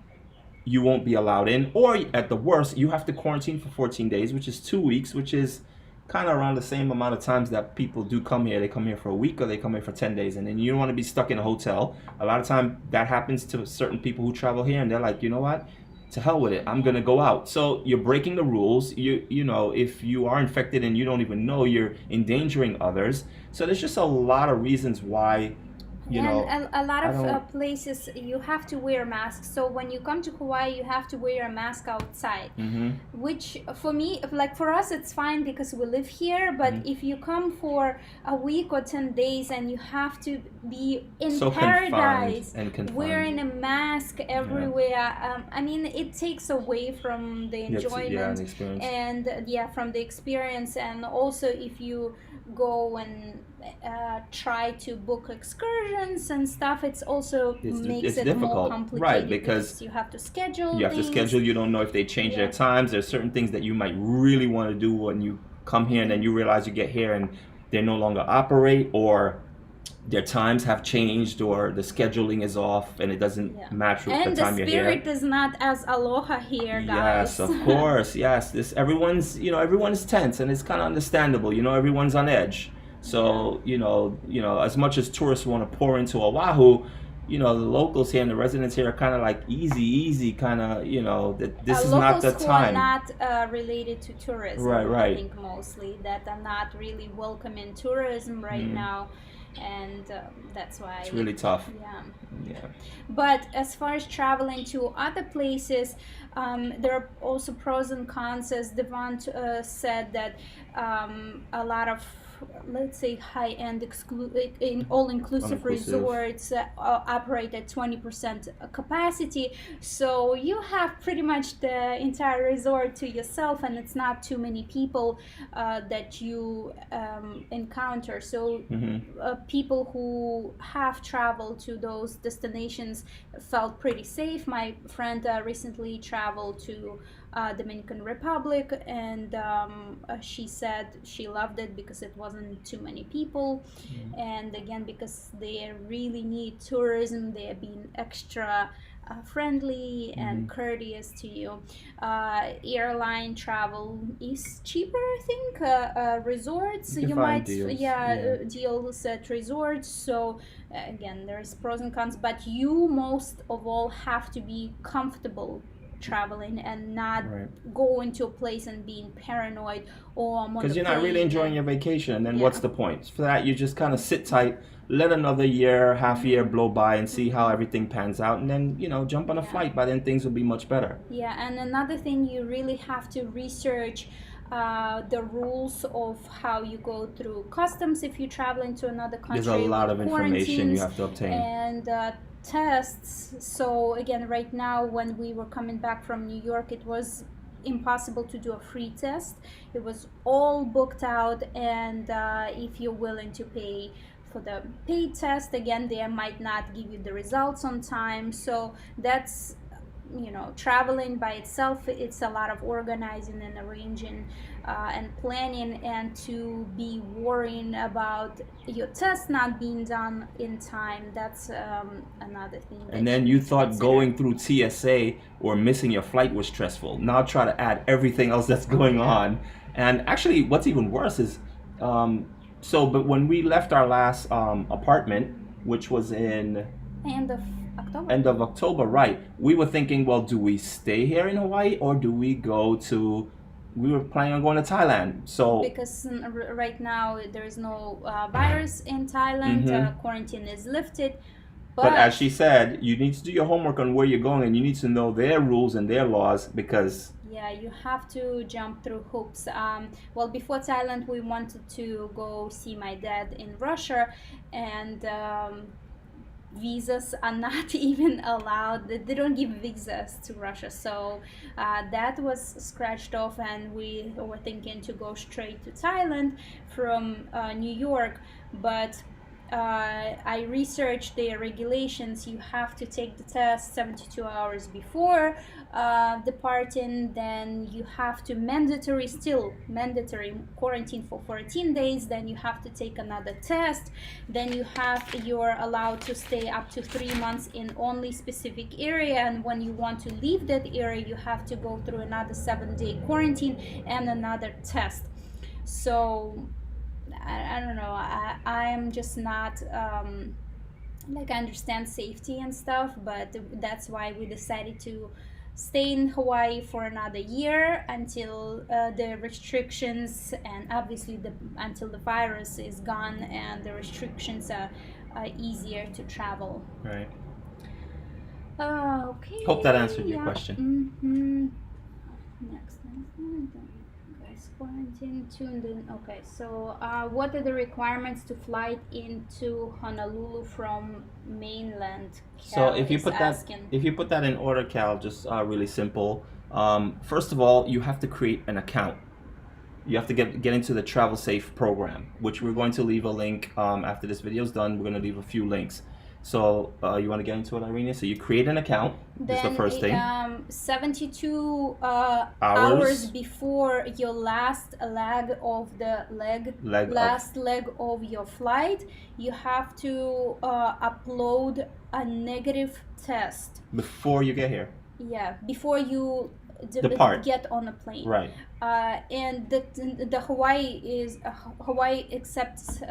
you won't be allowed in. Or at the worst, you have to quarantine for 14 days, which is 2 weeks, which is kind of around the same amount of times that people do come here. They come here for a week or they come here for 10 days. And then you don't want to be stuck in a hotel. A lot of time that happens to certain people who travel here and they're like, you know what? To hell with it. I'm going to go out. So you're breaking the rules. You know, if you are infected and you don't even know, you're endangering others. So there's just a lot of reasons why, you know, and a lot of places you have to wear masks. So when you come to Hawaii, you have to wear a mask outside, which for me, like for us, it's fine because we live here. But if you come for a week or 10 days and you have to be in so paradise confined. wearing a mask everywhere, I mean, it takes away from the enjoyment and from the experience. And also if you go and try to book excursions and stuff, it's also makes it difficult. more complicated, right? Because you have to schedule. You don't know if they change their times. There's certain things that you might really want to do when you come here, and then you realize you get here and they no longer operate, or their times have changed, or the scheduling is off and it doesn't match with the time you're here. And the spirit is not as aloha here, guys. Yes, of course. Yes, everyone's tense, and it's kind of understandable. You know, everyone's on edge. So you know, as much as tourists want to pour into Oahu, you know, the locals here and the residents here are kind of like easy, kind of, you know, that this is not the time. Locals who are not related to tourism, right. I think mostly, that are not really welcome in tourism right now. And that's why it's really tough. Yeah. But as far as traveling to other places, there are also pros and cons. As Devon said, that a lot of, let's say, high-end all-inclusive resorts operate at 20% capacity, so you have pretty much the entire resort to yourself, and it's not too many people that you encounter. So people who have traveled to those destinations felt pretty safe. My friend recently traveled to Dominican Republic, and she said she loved it because it wasn't too many people, and again, because they really need tourism, they are being extra friendly and courteous to you. Airline travel is cheaper, I think. Resorts, you might deals at resorts. So again, there's pros and cons, but you most of all have to be comfortable traveling and not go into a place and being paranoid, or because you're not really enjoying your vacation, and then what's the point? For that, you just kind of sit tight, let another year, half year blow by, and see how everything pans out, and then, you know, jump on a flight. By then things will be much better. And another thing, you really have to research the rules of how you go through customs if you travel into another country. There's a lot of information you have to obtain, and tests. So again, right now, when we were coming back from New York, it was impossible to do a free test. It was all booked out, and if you're willing to pay for the paid test, again, they might not give you the results on time. So that's, you know, traveling by itself, it's a lot of organizing and arranging and planning, and to be worrying about your test not being done in time. That's another thing. And then you thought going through TSA or missing your flight was stressful. Now try to add everything else that's going on. And actually, what's even worse is, but when we left our last apartment, which was in end of October, right? We were thinking, well, do we stay here in Hawaii, or do we go to? We were planning on going to Thailand. So because right now there is no virus in Thailand, quarantine is lifted. But as she said, you need to do your homework on where you're going, and you need to know their rules and their laws, because Yeah, you have to jump through hoops. Well, before Thailand, we wanted to go see my dad in Russia, and visas are not even allowed. They don't give visas to Russia, so that was scratched off, and we were thinking to go straight to Thailand from New York, but I researched their regulations. You have to take the test 72 hours before departing. Then you have to mandatory quarantine for 14 days. Then you have to take another test. Then you're allowed to stay up to 3 months in only specific area. And when you want to leave that area, you have to go through another 7-day quarantine and another test. So I don't know. I am just not like, I understand safety and stuff, but that's why we decided to stay in Hawaii for another year until the restrictions, and obviously until the virus is gone and the restrictions are easier to travel. Right. Okay. Hope that answered your question. Next. Quarantine tuned in. Okay, so what are the requirements to fly into Honolulu from mainland? So if you put that in order, Cal, just really simple. First of all, you have to create an account. You have to get into the Travel Safe program, which we're going to leave a link after this video is done. We're going to leave a few links. So you want to get into it, Irina? So you create an account. That's the first thing. 72 hours before your last leg of your flight, you have to upload a negative test. Before you get here. Yeah, before you get on a plane. Right. And the Hawaii accepts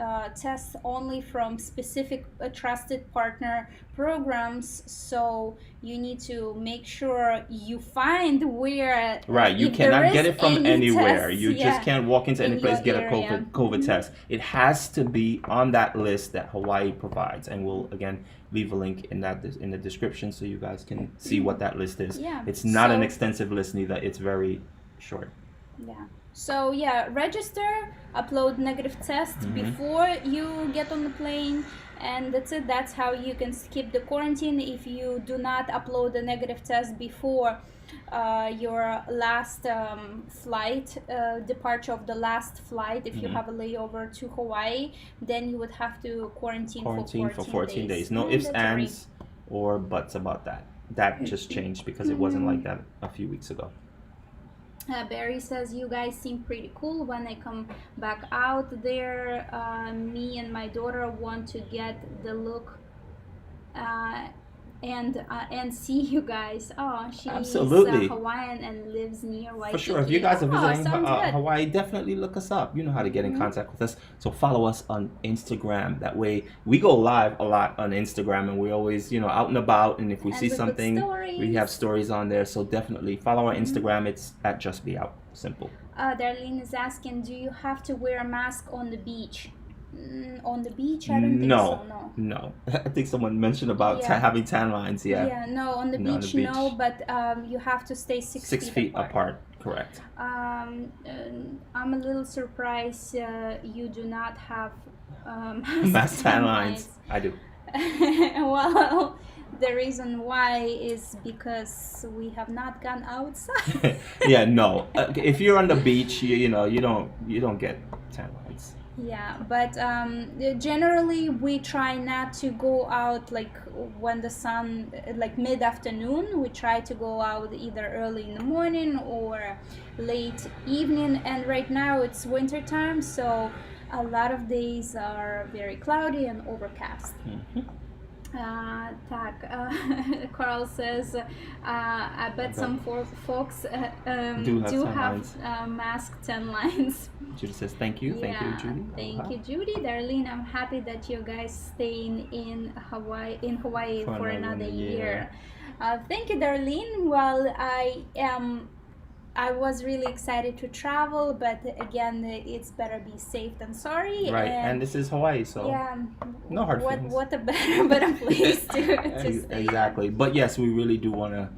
tests only from specific trusted partner programs, so you need to make sure you find where. Right, you cannot get it from anywhere. You just can't walk into any place, get a COVID test. It has to be on that list that Hawaii provides, and we'll again leave a link in the description so you guys can see what that list is. Yeah. It's not an extensive list neither. It's very short. Yeah. So register, upload negative test before you get on the plane, and that's it. That's how you can skip the quarantine. If you do not upload the negative test before your last flight, departure of the last flight, if you have a layover to Hawaii, then you would have to quarantine for 14 days. No ifs, ands, or buts about that. That just changed because it wasn't like that a few weeks ago. Barry says, you guys seem pretty cool. When I come back out there, me and my daughter want to get the look and see you guys. Oh, she's absolutely Hawaiian and lives near Waikiki. For sure. If you guys are visiting Hawaii, definitely look us up. You know how to get in contact with us. So follow us on Instagram. That way we go live a lot on Instagram, and we're always, out and about. And if we see something, we have stories on there. So definitely follow our Instagram. It's at Just Be Out. Simple. Darlene is asking, do you have to wear a mask on the beach? On the beach, I don't think so. No. I think someone mentioned about having tan lines. No, on the beach, no, but you have to stay 6 feet apart. Correct. I'm a little surprised you do not have mask tan lines. I do. Well, the reason why is because we have not gone outside. No. If you're on the beach, you don't get tan lines. Yeah, but generally we try not to go out like when the sun, like mid-afternoon. We try to go out either early in the morning or late evening, and right now it's winter time, so a lot of days are very cloudy and overcast. Carl says, I bet some folks do have mask tan lines. Judy says, thank you. Thank you, Judy. Thank you, Judy. Darlene, I'm happy that you guys staying in Hawaii for another year. Thank you, Darlene. Well, I was really excited to travel, but again, it's better be safe than sorry. Right, and this is Hawaii, so no hard feelings. What a better place to stay. Exactly. But yes, we really do want to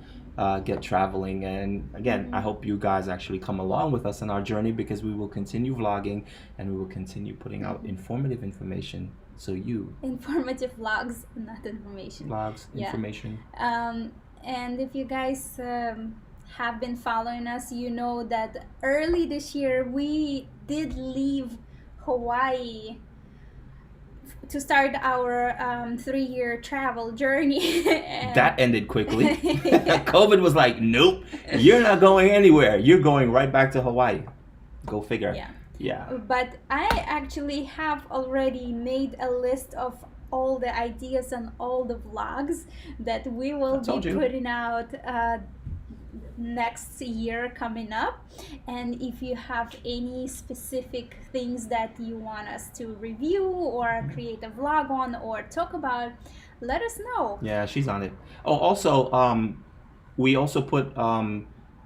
get traveling. And again, I hope you guys actually come along with us on our journey, because we will continue vlogging and we will continue putting out informative information. So informative vlogs, not information. Vlogs, information. And if you guys have been following us, you know that early this year we did leave Hawaii to start our 3-year travel journey. That ended quickly. COVID was like, nope, you're not going anywhere. You're going right back to Hawaii. Go figure. Yeah. But I actually have already made a list of all the ideas and all the vlogs that we will be putting out next year coming up. And if you have any specific things that you want us to review or create a vlog on or talk about, let us know. Yeah, she's on it. Oh, also, we also put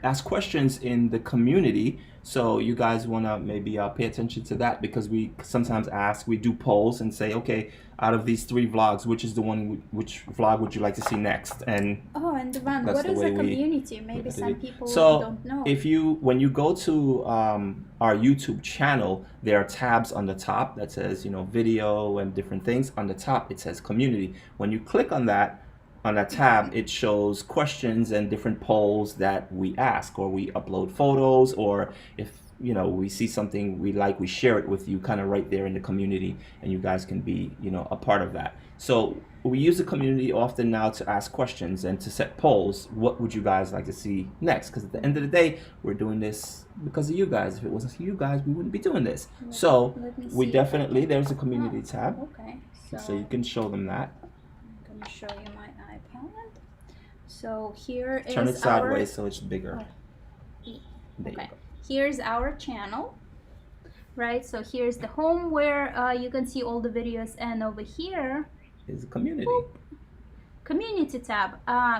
ask questions in the community. So you guys want to maybe pay attention to that, because we sometimes we do polls and say, okay, out of these 3 vlogs, which vlog would you like to see next? And Devon, what is a community? Maybe some people don't know. When you go to our YouTube channel, there are tabs on the top that says, video and different things. On the top, it says community. When you click on that tab, it shows questions and different polls that we ask, or we upload photos, or if we see something we like, we share it with you kind of right there in the community, and you guys can be a part of that. So we use the community often now to ask questions and to set polls. What would you guys like to see next? Because at the end of the day, we're doing this because of you guys. If it wasn't for you guys, we wouldn't be doing this. So we definitely, there's a community tab. Okay. So you can show them that. I'm going to show you my iPad. So here is Turn it sideways so it's bigger. There you go. Here's our channel, right? So here's the home where you can see all the videos, and over here is the community. Community tab,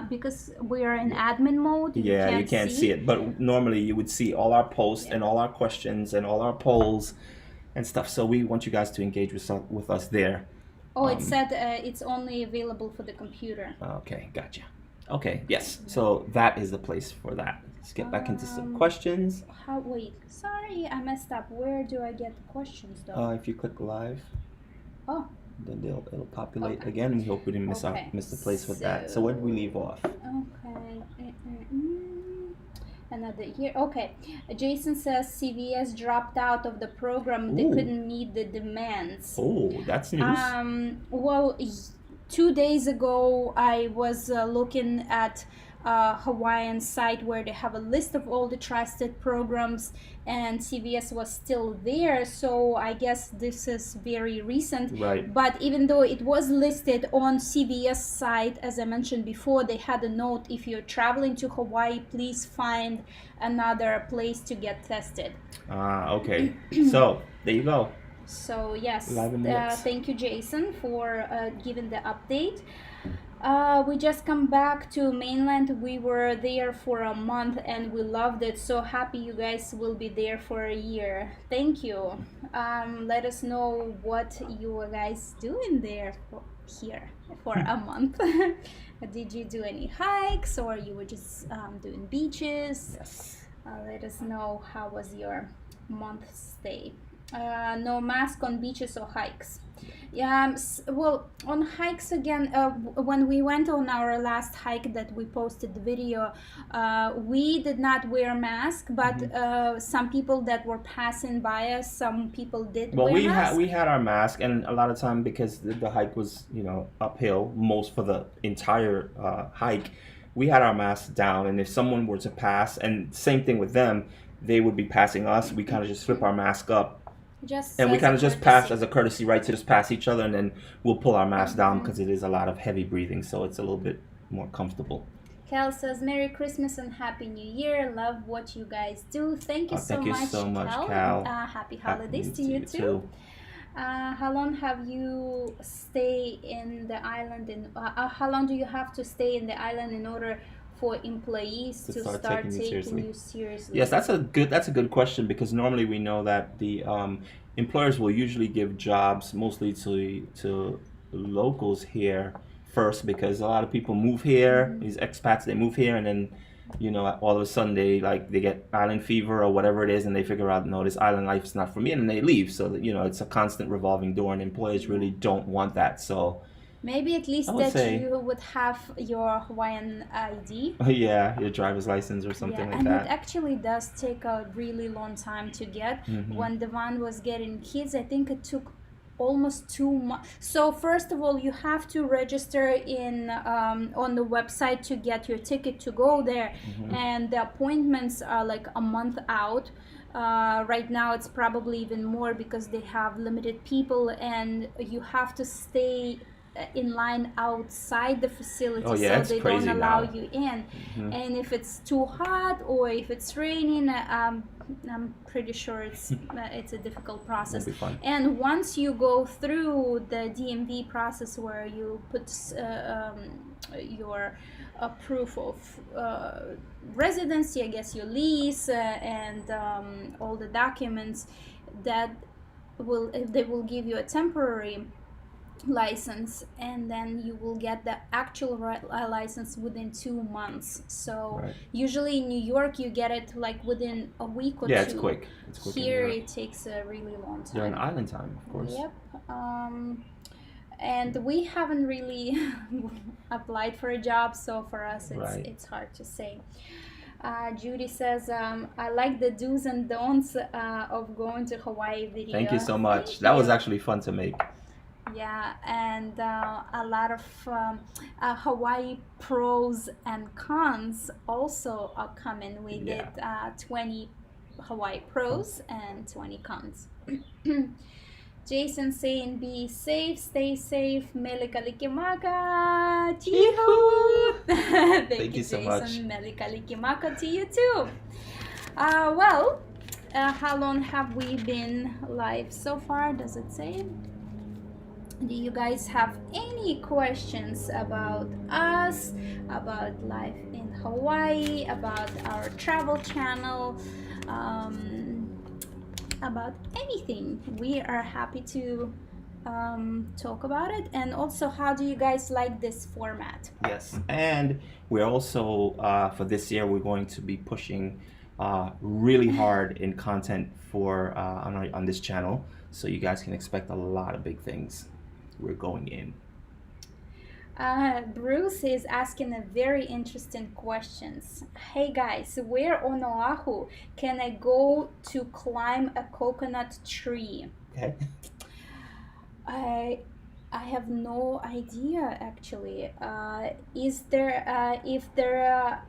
because we are in admin mode. You can't see it, but normally you would see all our posts and all our questions and all our polls and stuff. So we want you guys to engage with us there. Oh, it said it's only available for the computer. Okay, gotcha. Okay, yes. So that is the place for that. Let's get back into some questions. Wait, sorry, I messed up. Where do I get the questions though? If you click live. Oh. Then it'll populate again. We hope we didn't miss the place with that. So where did we leave off? Okay. Another here. Okay. Jason says CVS dropped out of the program. They couldn't meet the demands. Oh, that's news. Well, 2 days ago, I was looking at Hawaiian site where they have a list of all the trusted programs, and CVS was still there. So I guess this is very recent. Right. But even though it was listed on CVS site, as I mentioned before, they had a note: if you're traveling to Hawaii, please find another place to get tested. Okay. So there you go. So yes, thank you, Jason, for giving the update. We just come back to mainland. We were there for a month and we loved it. So happy you guys will be there for a year. Thank you. Let us know what you guys doing there here for a month. Did you do any hikes, or you were just doing beaches? Yes. Let us know how was your month stay. No mask on beaches or hikes. Yeah, well, on hikes again, when we went on our last hike that we posted the video, we did not wear mask, but some people that were passing by us, some people did wear masks. We had our mask, and a lot of time, because the hike was uphill most for the entire hike, we had our masks down, and if someone were to pass, and same thing with them, they would be passing us, we kind of just flip our mask up. And we kind of just pass as a courtesy, right, to just pass each other, and then we'll pull our mask down because it is a lot of heavy breathing, so it's a little bit more comfortable. Cal says, Merry Christmas and Happy New Year. Love what you guys do. Thank you so much, Cal. Happy holidays to you too. How long have you stay in the island? How long do you have to stay in the island in order for employees to start taking you seriously? Yes, that's a good question, because normally we know that the employers will usually give jobs mostly to locals here first, because a lot of people move here, these expats, they move here, and then all of a sudden they get island fever or whatever it is, and they figure out, no, this island life is not for me, and then they leave. So it's a constant revolving door, and employers really don't want that. So maybe at least that you would have your Hawaiian ID. Yeah, your driver's license or something like and that. And it actually does take a really long time to get. When Devon was getting kids, I think it took almost 2 months. So first of all, you have to register in on the website to get your ticket to go there, and the appointments are like a month out. Right now it's probably even more because they have limited people, and you have to stay in line outside the facility, so they don't allow you in. And if it's too hot or if it's raining, I'm pretty sure it's a difficult process. And once you go through the DMV process, where you put your proof of residency, I guess your lease, and all the documents, they will give you a temporary license, and then you will get the actual license within 2 months. So usually in New York you get it like within a week or two. Yeah, it's quick. Here it takes a really long time. You're on island time, of course. Yep. And we haven't really applied for a job, so for us it's hard to say. Judy says, I like the do's and don'ts of going to Hawaii video. Thank you so much. That was actually fun to make. Yeah, and a lot of Hawaii pros and cons also are coming. We did 20 Hawaii pros and 20 cons. Jason saying, be safe, stay safe, mele kalikimaka, chihu. Thank you so Jason, much. Mele kalikimaka to you too. Well, how long have we been live so far? Does it say? Do you guys have any questions about us, about life in Hawaii, about our travel channel, about anything? We are happy to talk about it. And also, how do you guys like this format? Yes, and we're also, for this year, we're going to be pushing really hard in content for on this channel. So you guys can expect a lot of big things. We're going in. Bruce is asking a very interesting questions. Hey guys, where on Oahu can I go to climb a coconut tree? Okay. I have no idea actually. If there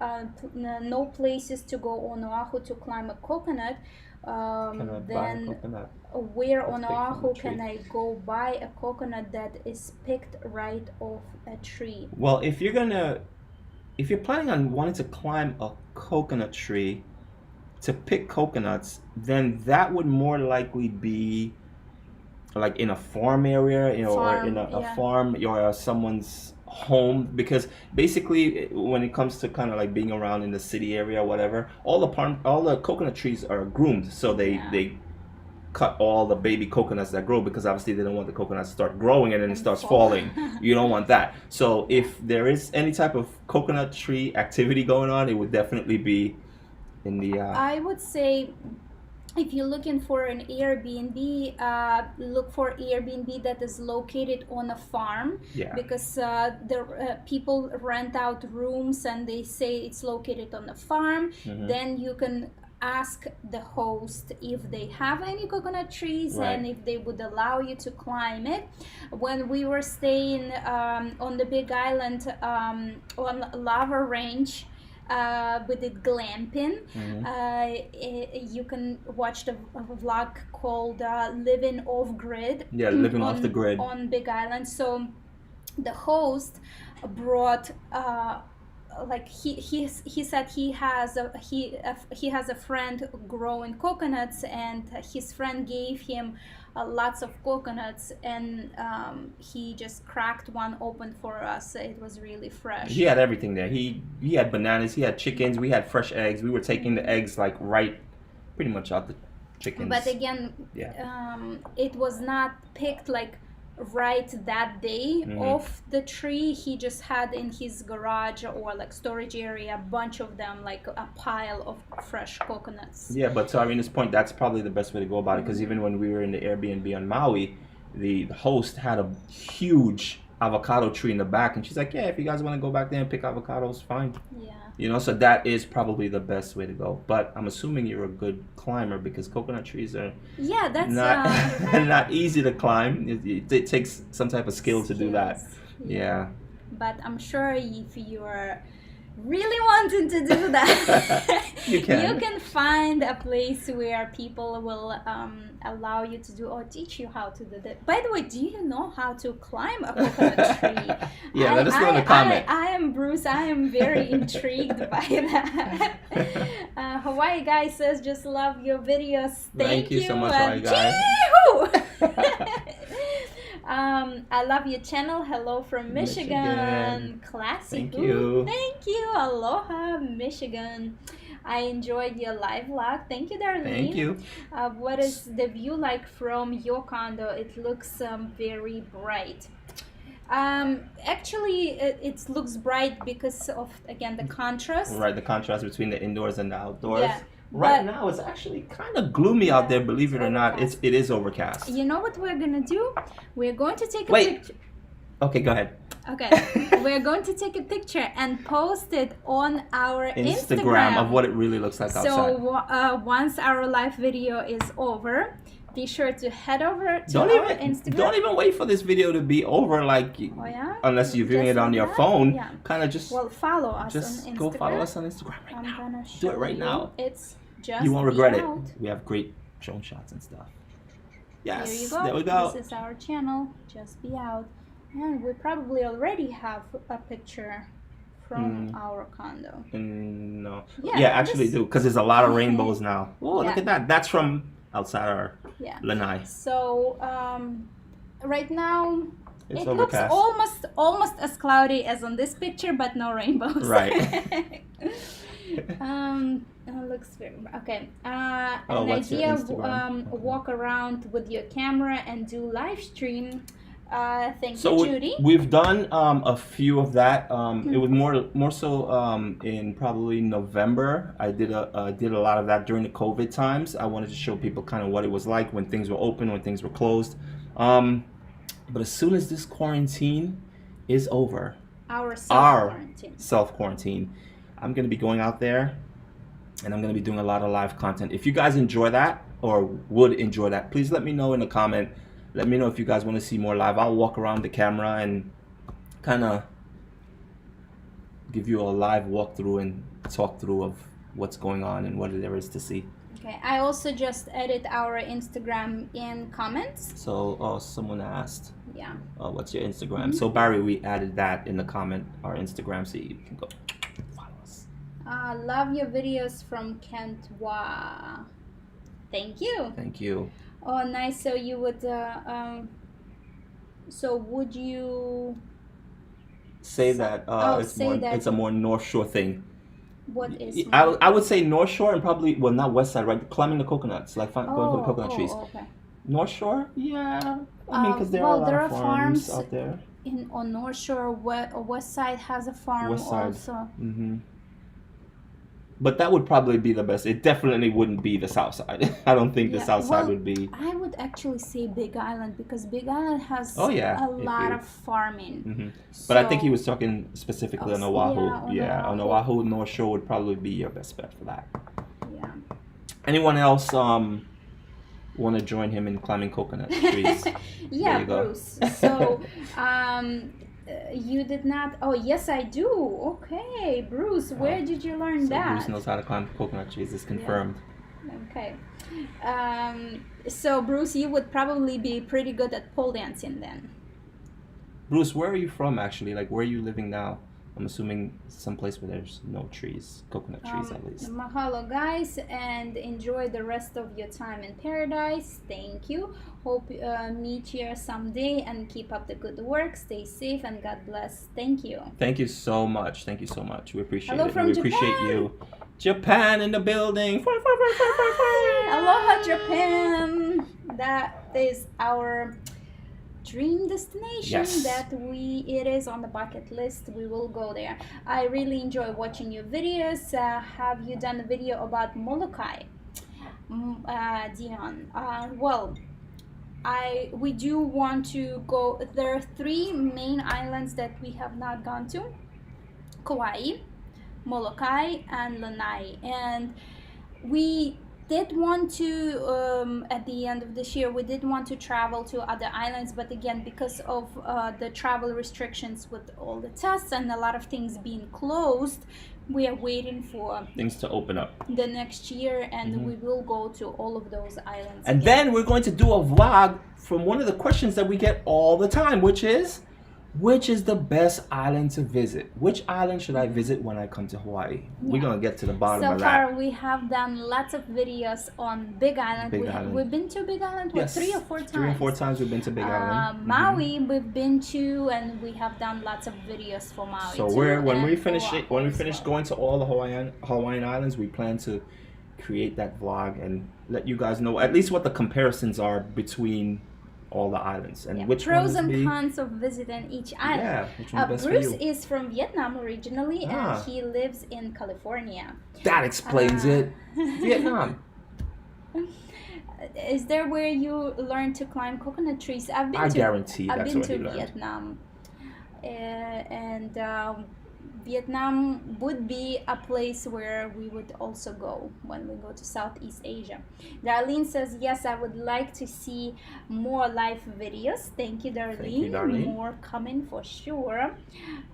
are no places to go on Oahu to climb a coconut, then where on Oahu can I go buy a coconut that is picked right off a tree? Well, if you're planning on wanting to climb a coconut tree to pick coconuts, then that would more likely be like in a farm area, or in a farm, or someone's home, because basically when it comes to kind of like being around in the city area or whatever, all the coconut trees are groomed, so they cut all the baby coconuts that grow, because obviously they don't want the coconuts to start growing and then it starts falling. You don't want that. So if there is any type of coconut tree activity going on, it would definitely be in the I would say, if you're looking for an Airbnb, look for Airbnb that is located on a farm, because the people rent out rooms and they say it's located on a farm. Then you can ask the host if they have any coconut trees and if they would allow you to climb it. When we were staying on the Big Island on Lava Range, we did glamping. You can watch the vlog called Living Off Grid. Living off the grid on Big Island. So the host brought like he said he has a friend growing coconuts, and his friend gave him lots of coconuts, and he just cracked one open for us. It was really fresh. He had everything there. He had bananas, he had chickens, we had fresh eggs. We were taking the eggs like right pretty much out the chickens. But again, it was not picked like right that day off the tree. He just had in his garage or like storage area a bunch of them, like a pile of fresh coconuts. Yeah, but to Irina's point, that's probably the best way to go about it, because even when we were in the Airbnb on Maui, the host had a huge avocado tree in the back, and she's like, yeah, if you guys want to go back there and pick avocados, fine. Yeah. You know, so that is probably the best way to go. But I'm assuming you're a good climber, because coconut trees are That's not not easy to climb. It takes some type of skill to do that. Yeah. But I'm sure if you're really wanting to do that, you can find a place where people will allow you to do or teach you how to do that. By the way, do you know how to climb a coconut tree? Yeah, let us know in the comment. I am Bruce. I am very intrigued by that. Hawaii Guy says, just love your videos. Thank you so much, Hawaii Guy. I love your channel. Hello from Michigan. Classy. Thank you. Thank you. Aloha, Michigan. I enjoyed your live vlog. Thank you, Darlene. Thank you. What is the view like from your condo? It looks very bright. Actually, it looks bright because of, again, the contrast. Right, the contrast between the indoors and the outdoors. Yeah. Right now, it's actually kind of gloomy out there, believe it or not. It is overcast. You know what we're going to do? We're going to take a picture. Okay, go ahead. Okay. We're going to take a picture and post it on our Instagram of what it really looks like outside. So once our live video is over, be sure to head over to our Instagram. Don't even wait for this video to be over, like, unless you're viewing it on your phone. Yeah. Kind of just follow us on Instagram. Go follow us on Instagram right now. Do it right now. It's just you won't regret it. We have great drone shots and stuff. Yes. There you go. There we go. This is our channel. Just be out. And we probably already have a picture from our condo. No. Yeah, actually do, because there's a lot of rainbows now. Oh, look at that. That's from outside our lanai. So right now it overcast. Looks almost as cloudy as on this picture, but no rainbows. Right. It looks very okay. An idea walk around with your camera and do live stream. Thank you, Judy. We've done a few of that. It was more so in probably November. I did a lot of that during the COVID times. I wanted to show people kind of what it was like when things were open, when things were closed. But as soon as this quarantine is over, our self-quarantine, I'm going to be going out there and I'm going to be doing a lot of live content. If you guys enjoy that or would enjoy that, please let me know in the comment. Let me know if you guys want to see more live. I'll walk around the camera and kind of give you a live walkthrough and talk through of what's going on and what there is to see. Okay, I also just edit our Instagram in comments. So, someone asked. Yeah. What's your Instagram? So Barry, we added that in the comment, our Instagram, so you can go follow us. Love your videos from Kentwa. Thank you. Thank you. Oh, nice. So you would, so would you say that it's a more North Shore thing? What is? I would say North Shore and probably, well, not West Side, right? Climbing the coconuts, like going for the coconut trees. Okay. North Shore, yeah. I mean, because there are a lot of farms out there. On North Shore, West Side has a farm also. Mm-hmm. But that would probably be the best. It definitely wouldn't be the South Side. I don't think the South Side would be. I would actually say Big Island because Big Island has a lot of farming. Mm-hmm. But I think he was talking specifically on Oahu. On Oahu, North Shore would probably be your best bet for that. Yeah. Anyone else want to join him in climbing coconut trees? Yeah, Bruce. So, you did not. Oh, yes, I do. Okay, Bruce, where did you learn that? Bruce knows how to climb coconut trees. It's confirmed. Yeah. Okay. So, Bruce, you would probably be pretty good at pole dancing then. Bruce, where are you from actually? Like, where are you living now? I'm assuming someplace where there's no trees, coconut trees at least. Mahalo, guys, and enjoy the rest of your time in paradise. Thank you. Hope meet here someday and keep up the good work. Stay safe and God bless. Thank you. Thank you so much. Thank you so much. We appreciate it. We appreciate you. Japan in the building. Aloha, Japan. That is our dream destination Yes. that it is on the bucket list. We will go there. I really enjoy watching your videos. Have you done a video about Molokai, Dion? Well, we do want to go. There are 3 main islands that we have not gone to: Kauai, Molokai, and Lanai. And we did want to, at the end of this year, we did want to travel to other islands, but again, because of the travel restrictions with all the tests and a lot of things being closed, we are waiting for Things to open up. the next year, and we will go to all of those islands And again. then we're going to do a vlog from one of the questions that we get all the time, which is the best island to visit? Which island should I visit when I come to Hawaii? We're going to get to the bottom So of far, that. we have done lots of videos on Big Island. Big Island. We've been to Big Island, what, Yes. 3 or 4 times? 3 or 4 times we've been to Big Island. Maui, we've been to, and we have done lots of videos for Maui. So too, when we and finish Oahu as well. going to all the Hawaiian islands, we plan to create that vlog and let you guys know at least what the comparisons are between all the islands and which pros ones and cons of visiting each island. Yeah, which one's best Bruce for you. is from Vietnam originally, and he lives in California. That explains it. Vietnam. Is there where you learn to climb coconut trees? I guarantee I've that's been where to he learned. Vietnam, and Vietnam would be a place where we would also go when we go to Southeast Asia. Darlene says, yes, I would like to see more live videos. Thank you, Darlene. Thank you, Darlene. More coming for sure.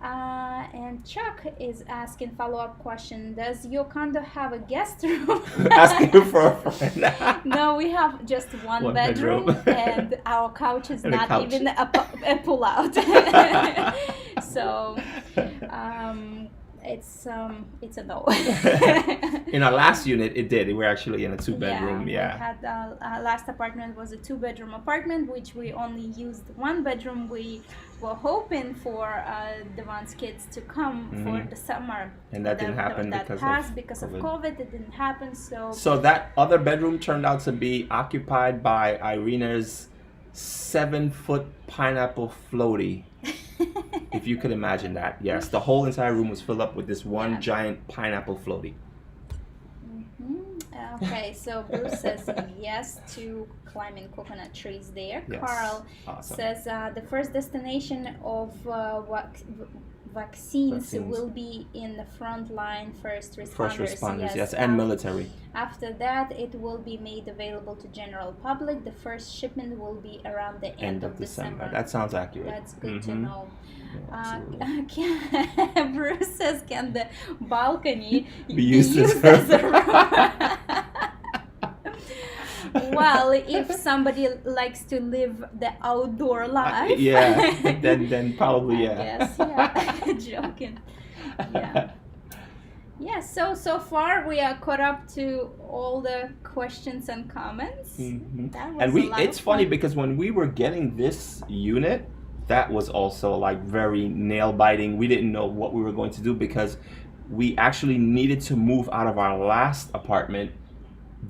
And Chuck is asking follow-up question. Does your condo have a guest room? Asking for a friend. No, we have just one bedroom, and our couch is And a not couch. even a pull-out. So it's a no. In our last unit, it did. We're actually in a 2-bedroom. We Yeah. had our last apartment was a 2-bedroom apartment, which we only used 1 bedroom. We were hoping for Devon's kids to come for the summer, And that didn't happen that because passed of because of COVID. COVID. It didn't happen. So that other bedroom turned out to be occupied by Irina's 7-foot pineapple floaty. If you could imagine that. Yes, the whole entire room was filled up with this one giant pineapple floaty. Okay, so Bruce says yes to climbing coconut trees there. Yes. Carl Awesome. says the first destination of vaccines will be in the front line first responders. First responders, yes, and military. After that, it will be made available to general public. The first shipment will be around the end of December. That sounds accurate. That's good to know. Yeah, Bruce says, can the balcony Be used as a room? Well, if somebody likes to live the outdoor life, yeah, then probably yeah. Yes, yeah. Joking. Yeah. Yeah, so far we are caught up to all the questions and comments. That was And a lot it's of funny fun. because when we were getting this unit, that was also like very nail biting. We didn't know what we were going to do because we actually needed to move out of our last apartment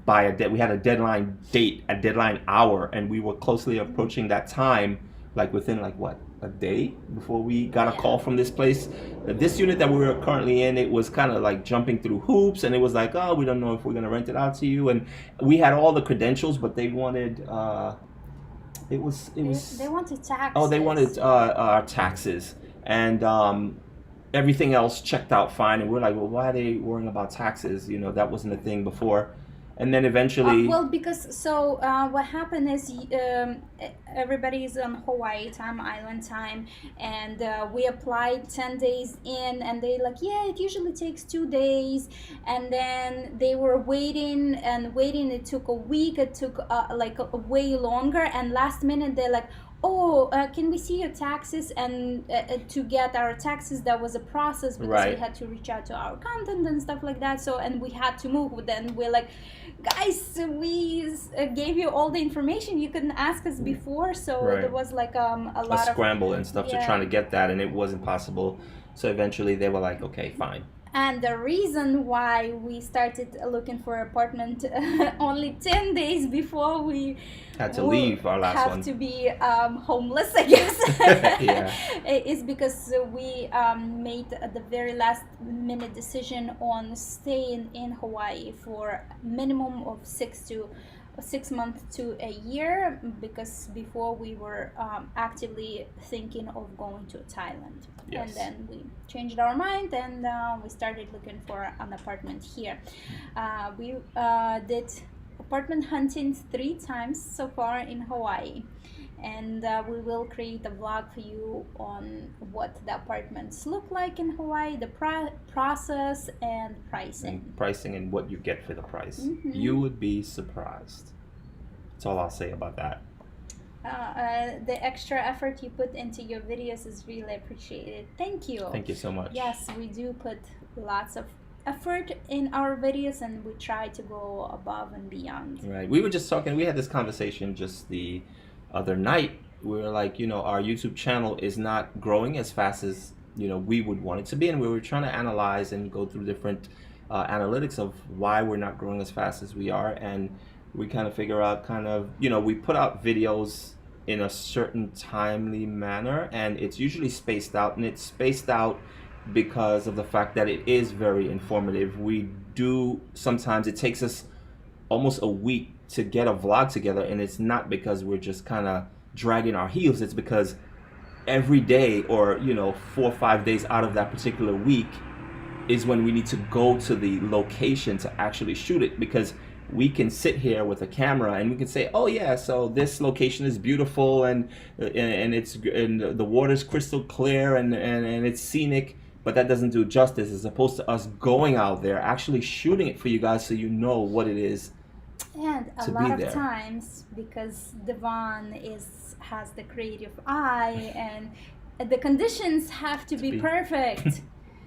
by we had a deadline date, a deadline hour, and we were closely approaching that time, like within like what, a day before we got a call from this place. This unit that we were currently in, it was kind of like jumping through hoops, and it was like, oh, we don't know if we're gonna rent it out to you, and we had all the credentials, but they wanted they wanted taxes. Oh, they wanted our taxes, and everything else checked out fine, and we're like, well, why are they worrying about taxes? You know, that wasn't a thing before. And then eventually... well, because what happened is everybody is on Hawaii time, island time, and we applied 10 days in, and they like, yeah, it usually takes 2 days, and then they were waiting, it took a week, it took like a way longer, and last minute they're like, oh, can we see your taxes? And to get our taxes, that was a process because we had to reach out to our accountant and stuff like that. So, and we had to move. Then we're like, guys, we gave you all the information. You couldn't ask us before. So there was like a lot of scramble and stuff to trying to get that, and it wasn't possible. So eventually they were like, okay, fine. And the reason why we started looking for apartment only 10 days before we Had to leave our last have one. to be homeless, I guess, Yeah. is because we made the very last minute decision on staying in Hawaii for a minimum of 6 months to a year, because before we were actively thinking of going to Thailand. Yes. And then we changed our mind and we started looking for an apartment here. We did apartment hunting 3 times so far in Hawaii, and we will create a vlog for you on what the apartments look like in Hawaii, the process and pricing. And pricing and what you get for the price. Mhm. You would be surprised. That's all I'll say about that. The extra effort you put into your videos is really appreciated. Thank you. Thank you so much. Yes, we do put lots of effort in our videos, and we try to go above and beyond. Right. We were just talking, we had this conversation just the other night. We were like, our YouTube channel is not growing as fast as, we would want it to be. And we were trying to analyze and go through different analytics of why we're not growing as fast as we are. And we kind of figure out we put out videos in a certain timely manner, and it's usually spaced out, and it's spaced out because of the fact that it is very informative. Sometimes it takes us almost a week to get a vlog together, and it's not because we're just kind of dragging our heels. It's because every day, or 4 or 5 days out of that particular week, is when we need to go to the location to actually shoot it, because we can sit here with a camera and we can say, oh yeah, so this location is beautiful and the water's crystal clear and it's scenic, but that doesn't do justice, as opposed to us going out there actually shooting it for you guys so you know what it is. And a to lot be of there. times, because Devon has the creative eye, and the conditions have to be perfect.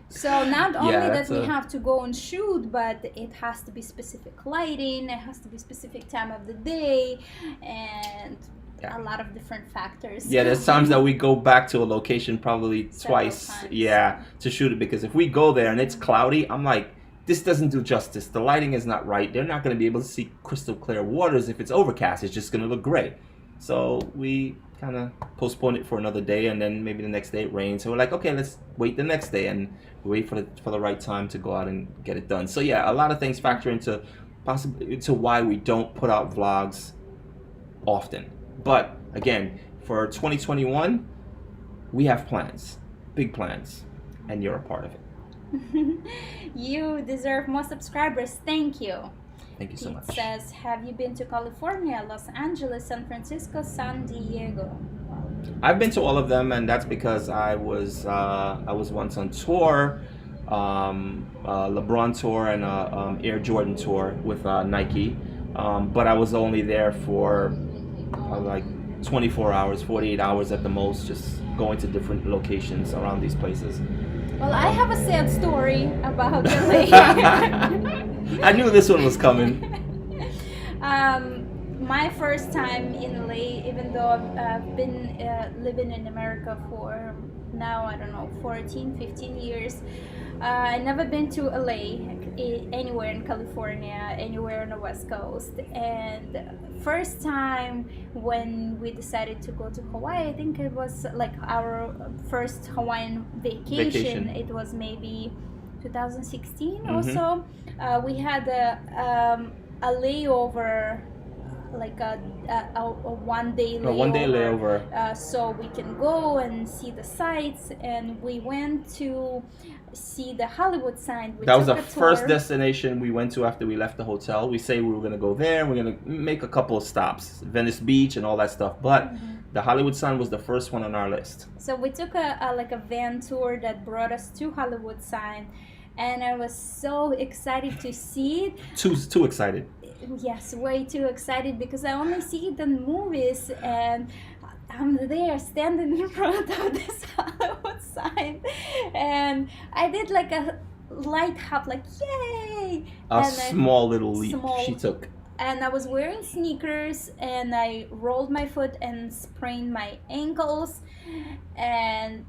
So not only that we have to go and shoot, but it has to be specific lighting, it has to be specific time of the day, and a lot of different factors. Yeah, there's times that we go back to a location probably twice, times. to shoot it, because if we go there and it's cloudy, I'm like, this doesn't do justice. The lighting is not right. They're not going to be able to see crystal clear waters if it's overcast. It's just going to look gray. So we kind of postpone it for another day, and then maybe the next day it rains. So we're like, okay, let's wait the next day and wait for the right time to go out and get it done. So yeah, a lot of things factor into why we don't put out vlogs often. But again, for 2021, we have plans, big plans, and you're a part of it. You deserve more subscribers. Thank you. Thank you so much. It says, have you been to California, Los Angeles, San Francisco, San Diego? I've been to all of them, and that's because I was once on tour, LeBron tour and Air Jordan tour with Nike, but I was only there for like 24 hours, 48 hours at the most, just going to different locations around these places. Well, I have a sad story about LA. I knew this one was coming. My first time in LA, even though I've been living in America for now, I don't know, 14, 15 years, I never been to LA, anywhere in California, anywhere on the West Coast. And first time when we decided to go to Hawaii, I think it was like our first Hawaiian vacation. It was maybe 2016 or so. We had a layover, like a 1 day layover. A 1 day layover. So we can go and see the sights, and we went to see the Hollywood sign. That was the first destination we went to after we left the hotel. We say we were going to go there, and we're going to make a couple of stops, Venice Beach and all that stuff, but the Hollywood sign was the first one on our list. So we took a van tour that brought us to Hollywood sign, and I was so excited to see it. Too excited. Yes, way too excited, because I only see it in movies, and I'm there standing in front of this Hollywood sign, and I did like a light hop, like yay! A small little leap she took. And I was wearing sneakers, and I rolled my foot and sprained my ankles, and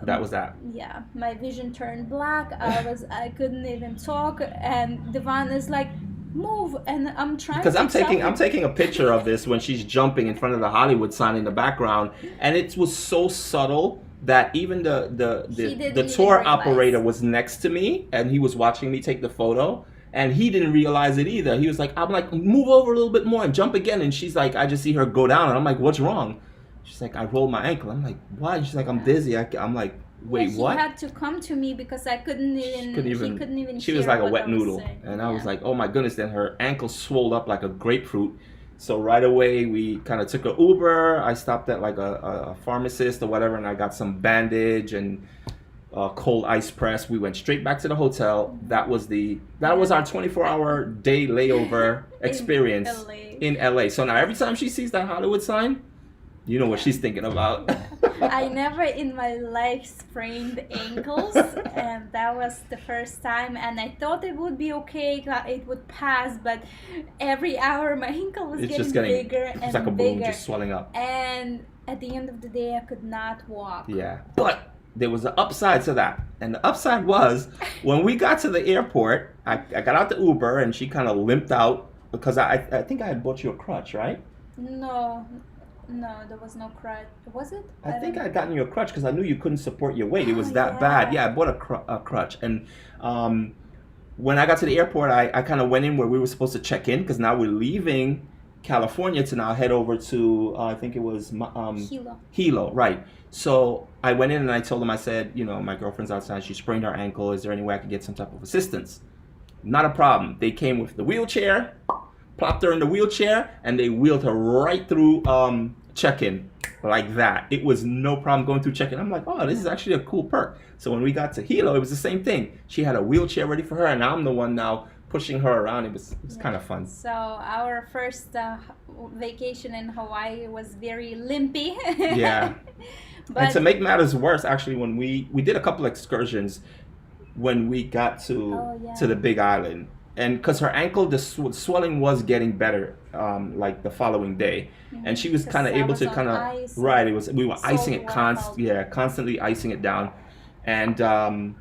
that was that. Yeah, my vision turned black. I couldn't even talk, and Devon is like, move, and I'm trying Because to I'm taking a picture of this when she's jumping in front of the Hollywood sign in the background, and it was so subtle that even the tour operator was next to me, and he was watching me take the photo, and he didn't realize it either. He was like, I'm like, move over a little bit more and jump again, and she's like, I just see her go down, and I'm like, what's wrong? She's like, I rolled my ankle. I'm like, why? She's like, I'm dizzy. I'm like, wait, he what? had to come to me because I couldn't even. He couldn't even. She was like a wet noodle, and I yeah. was like, oh my goodness. Then her ankle swelled up like a grapefruit. So right away we kind of took an Uber. I stopped at like a pharmacist or whatever, and I got some bandage and cold ice press. We went straight back to the hotel. That was our 24-hour day layover experience in LA. So now every time she sees that Hollywood sign, you know what she's thinking about. I never in my life sprained ankles, and that was the first time, and I thought it would be okay, it would pass, but every hour my ankle was getting bigger and it's like a balloon just swelling up. And at the end of the day, I could not walk. Yeah, but there was an upside to that, and the upside was when we got to the airport, I got out the Uber, and she kind of limped out because I think I had bought you a crutch, right? No, there was no crutch. Was it? I think I had gotten you a crutch because I knew you couldn't support your weight. It was that bad. Yeah, I bought a crutch. And when I got to the airport, I kind of went in where we were supposed to check in because now we're leaving California to now head over to, I think it was Hilo, right. So I went in and I told them, I said, you know, my girlfriend's outside. She sprained her ankle. Is there any way I could get some type of assistance? Not a problem. They came with the wheelchair, plopped her in the wheelchair, and they wheeled her right through check-in like that. It was no problem going through check-in. I'm like, oh, this is actually a cool perk. So when we got to Hilo, it was the same thing. She had a wheelchair ready for her, and I'm the one now pushing her around. It was kind of fun. So our first vacation in Hawaii was very limpy. Yeah. But, and to make matters worse, actually, when we did a couple excursions when we got to the Big Island. And because her ankle, the swelling was getting better, like the following day, and she was kind of able to kind of we were icing it constantly icing it down, and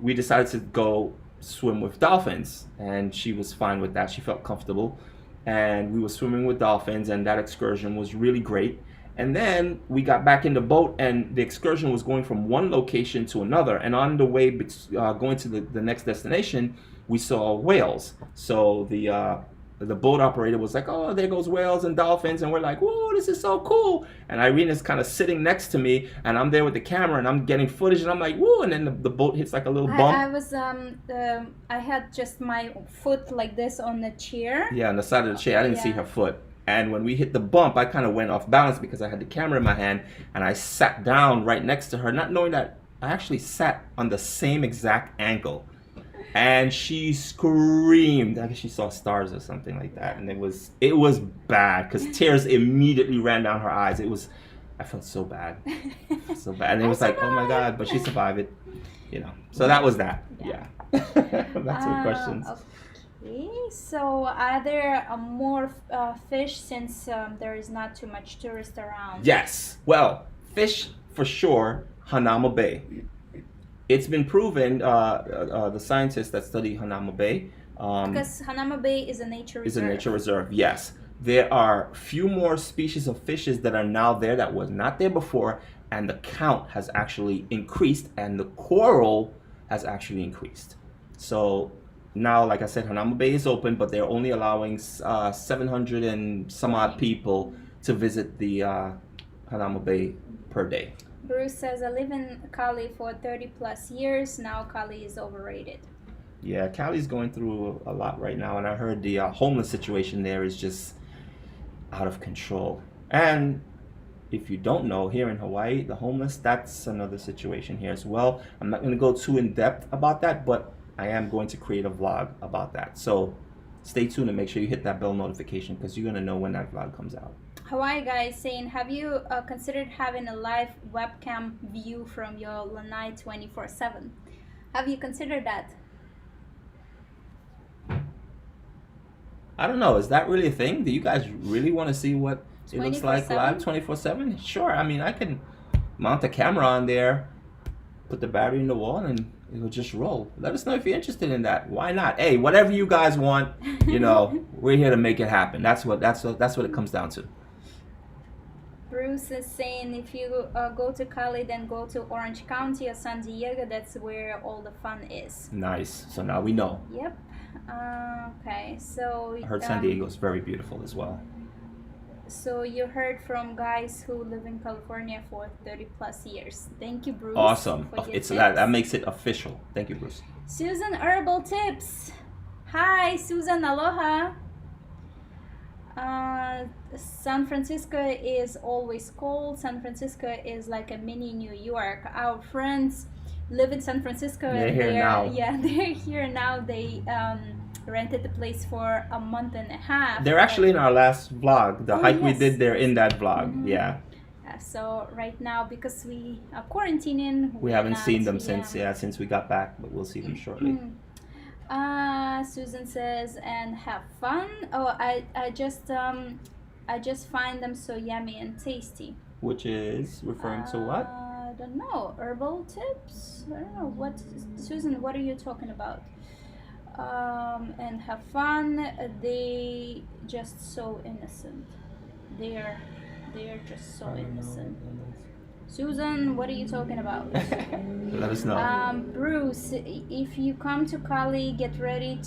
we decided to go swim with dolphins, and she was fine with that. She felt comfortable, and we were swimming with dolphins, and that excursion was really great. And then we got back in the boat, and the excursion was going from one location to another, and on the way going to the next destination, we saw whales. So the boat operator was like, oh, there goes whales and dolphins, and we're like, whoa, this is so cool. And Irene is kind of sitting next to me, and I'm there with the camera, and I'm getting footage, and I'm like, whoa, and then the boat hits like a little bump. I had just my foot like this on the chair. Yeah, on the side of the chair. I didn't see her foot. And when we hit the bump, I kind of went off balance because I had the camera in my hand, and I sat down right next to her, not knowing that I actually sat on the same exact angle. And she screamed. I guess she saw stars or something like that. And it was bad because tears immediately ran down her eyes. I felt so bad. So bad. And it was like, oh my God, but she survived it. You know. So that was that. Yeah. That's some questions. Okay. So are there more fish since there is not too much tourist around? Yes. Well, fish for sure, Hanauma Bay. It's been proven, the scientists that study Hanauma Bay. Because Hanauma Bay is a nature reserve. Is a nature reserve, yes. There are few more species of fishes that are now there that was not there before, and the count has actually increased, and the coral has actually increased. So now, like I said, Hanauma Bay is open, but they're only allowing 700 and some odd people to visit the Hanauma Bay per day. Bruce says, I live in Cali for 30 plus years. Now Cali is overrated. Yeah, Cali's going through a lot right now, and I heard the homeless situation there is just out of control. And if you don't know, here in Hawaii, the homeless, that's another situation here as well. I'm not going to go too in depth about that, but I am going to create a vlog about that. So stay tuned and make sure you hit that bell notification because you're going to know when that vlog comes out. Hawaii guy is saying, have you considered having a live webcam view from your lanai 24/7? Have you considered that? I don't know. Is that really a thing? Do you guys really want to see what it looks like live 24/7? Sure. I mean, I can mount a camera on there put the battery in the wall and it'll just roll. Let us know if you're interested in that. Why not? Hey, whatever you guys want, we're here to make it happen. That's what it comes down to. Bruce is saying if you go to Cali, then go to Orange County or San Diego. That's where all the fun is. Nice. So now we know. Yep. Okay. So I heard San Diego is very beautiful as well. So you heard from guys who live in California for 30 plus years. Thank you, Bruce. Awesome. For your It's tips. that makes it official. Thank you, Bruce. Susan Herbal Tips. Hi, Susan. Aloha. San Francisco is always cold. San Francisco is like a mini New York. Our friends live in San Francisco. They're here now. Yeah, they're here now. They rented the place for a month and a half. They're actually in our last vlog. The hike we yes. did, they're in that vlog. Yeah. So right now, because we are quarantining, We haven't seen them since we got back, but we'll see them shortly. Susan says, and have fun. Oh, I just find them so yummy and tasty. Which is referring to what? I don't know. Herbal tips? I don't know. What, Susan, what are you talking about? And have fun. They just so innocent. They're just so innocent. Susan, what are you talking about? Let us know. Bruce, if you come to Cali, get ready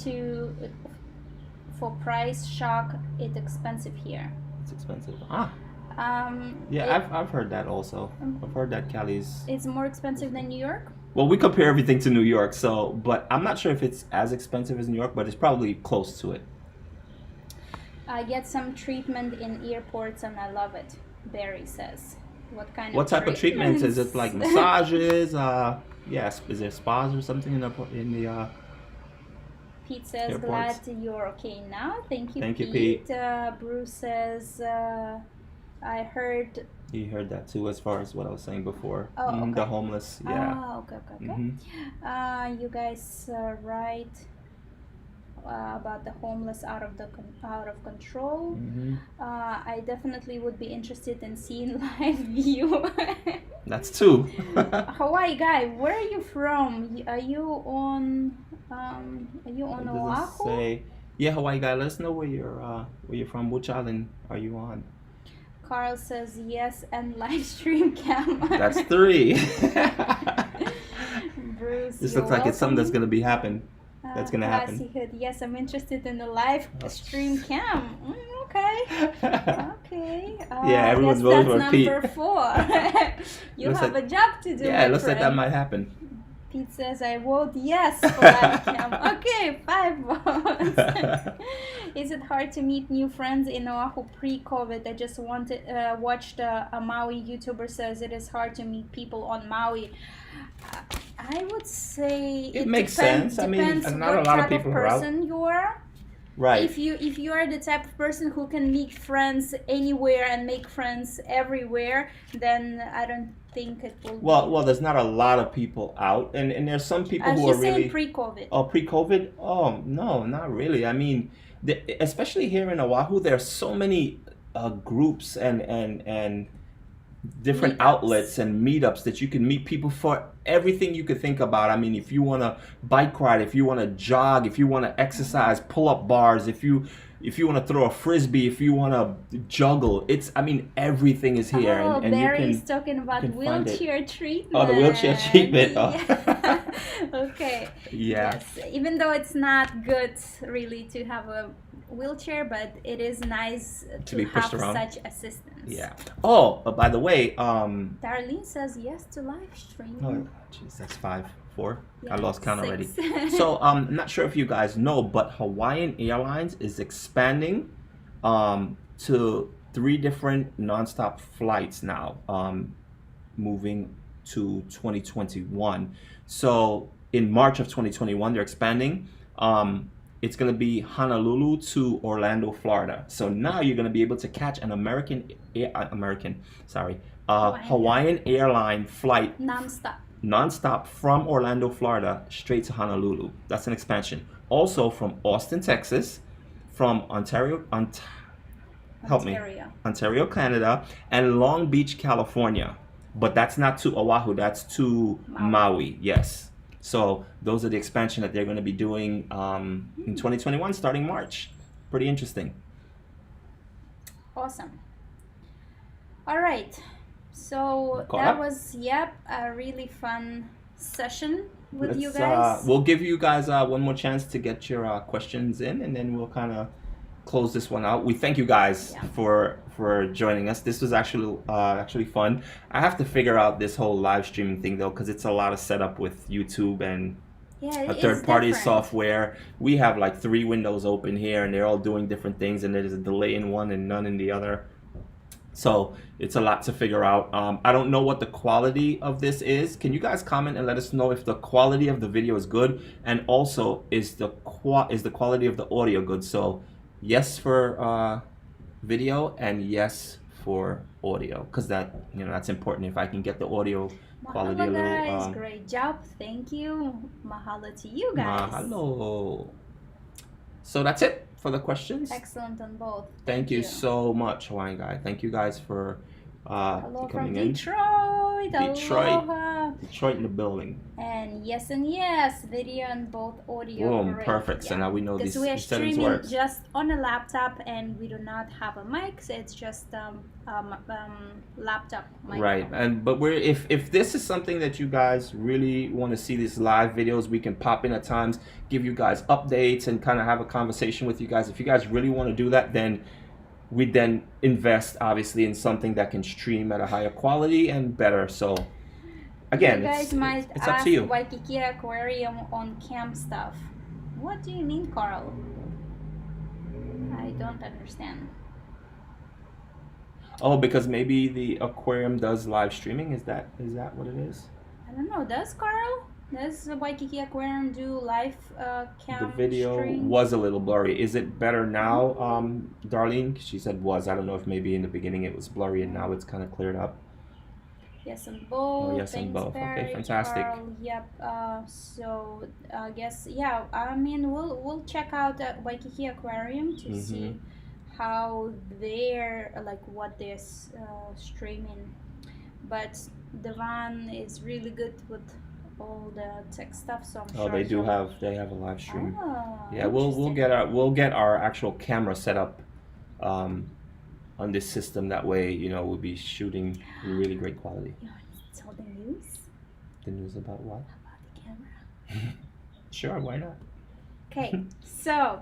for price shock. It's expensive here. It's expensive. I've heard that also. I've heard that Cali's. It's more expensive than New York. Well, we compare everything to New York, but I'm not sure if it's as expensive as New York, but it's probably close to it. I get some treatment in airports and I love it. Barry says. What type of treatments? Is it like massages? Yes. Is there spas or something in the? Pete says, airports? glad you're okay now. Thank you, Thank you, Pete. Bruce says, I heard. You heard that too, as far as what I was saying before. Oh, okay. The homeless. Yeah. Oh, okay. You guys right about the homeless out of control. I definitely would be interested in seeing live view. That's two. Hawaii guy, where are you from? Are you on Oahu? Say, yeah, Hawaii guy. Let us know where you're from. Which island are you on? Carl says yes, and live stream cam. That's three. Bruce, This looks like it's something that's gonna be happen. That's gonna happen. Hood. Yes, I'm interested in the live stream cam. Okay. Okay. Yeah, everyone knows what Pete. Number 4. You have a job to do. Yeah, it looks like that might happen. Pete says I vote yes for live cam. Okay, 5 votes. Is it hard to meet new friends in Oahu pre-COVID? I just watched a Maui YouTuber says it is hard to meet people on Maui. I would say it makes depends, sense. I mean, depends not what a lot of type people of are out. person you are. Right. If you are the type of person who can meet friends anywhere and make friends everywhere, then I don't think it will. Well, there's not a lot of people out, and there's some people who are He's really. saying pre-COVID. Oh, pre-COVID? Oh no, not really. I mean, especially here in Oahu, there are so many groups and different Meetups. outlets and meetups that you can meet people for everything you could think about. I mean, if you want to bike ride, if you want to jog, if you want to exercise, pull-up bars, if you want to throw a frisbee, if you want to juggle, everything is here. Oh, and Barry's talking about can find it. wheelchair treatment. Oh, the wheelchair treatment. Oh. Yeah. Okay. Yeah. Yes. Even though it's not good really to have a wheelchair, but it is nice to be pushed have around. such assistance. Yeah. Oh, by the way, Darlene says yes to live stream. oh, jeez, that's 5, 4. Yeah, I lost count 6. already. So, I'm not sure if you guys know, but Hawaiian Airlines is expanding to 3 different nonstop flights now, moving to 2021. So, in March of 2021, they're expanding. It's going to be Honolulu to Orlando, Florida. So now you're going to be able to catch an Hawaiian airline flight nonstop from Orlando, Florida, straight to Honolulu. That's an expansion. Also from Austin, Texas, from Ontario, Canada, and Long Beach, California. but that's not to Oahu. That's to Maui. Yes. So those are the expansion that they're going to be doing in 2021, starting March. Pretty interesting. Awesome. All right. So Caught that up? was a really fun session with you guys. We'll give you guys one more chance to get your questions in, and then we'll kind of close this one out. We thank you guys for joining us. This was actually fun. I have to figure out this whole live streaming thing though, because it's a lot of setup with YouTube and a third-party software. We have like 3 windows open here, and they're all doing different things, and there's a delay in one and none in the other. So it's a lot to figure out. I don't know what the quality of this is. Can you guys comment and let us know if the quality of the video is good, and also is the quality of the audio good? So yes for video and yes for audio, because that's important. If I can get the audio quality Mahalo, a little guys. Great job. Thank you. Mahalo to you guys. Mahalo. So that's it for the questions. Excellent on both. Thank you so much, Hawaiian guy. Thank you guys for Hello from coming in. Detroit. Aloha. Detroit in the building. And yes, video and both audio. Boom, great. perfect. So now we know these Because we are settings streaming work. just on a laptop, and we do not have a mic, so it's just laptop mic. Right, but if this is something that you guys really want to see, these live videos, we can pop in at times, give you guys updates, and kind of have a conversation with you guys. If you guys really want to do that, then we then invest obviously in something that can stream at a higher quality and better. So again, you guys might it's up ask to you. Waikiki Aquarium on camp stuff. What do you mean, Carl? I don't understand. Oh, because maybe the aquarium does live streaming. Is that what it is? I don't know. Does Carl? Does the Waikiki Aquarium do live cam The video stream? was a little blurry. Is it better now, Darlene? She said was. I don't know if maybe in the beginning it was blurry and now it's kind of cleared up. Yes, and both. Oh, yes, and Thanks, both. Okay, Barry, fantastic. Carl. Yep. So I guess I mean, we'll check out Waikiki Aquarium to see how they're what they're streaming. But Devon is really good with all the tech stuff, so I'm sure. They have a live stream. Oh, Yeah, we'll get our actual camera set up on this system. That way, we'll be shooting really great quality. You want to tell the news? The news about what? About the camera. Sure, why not? Okay, so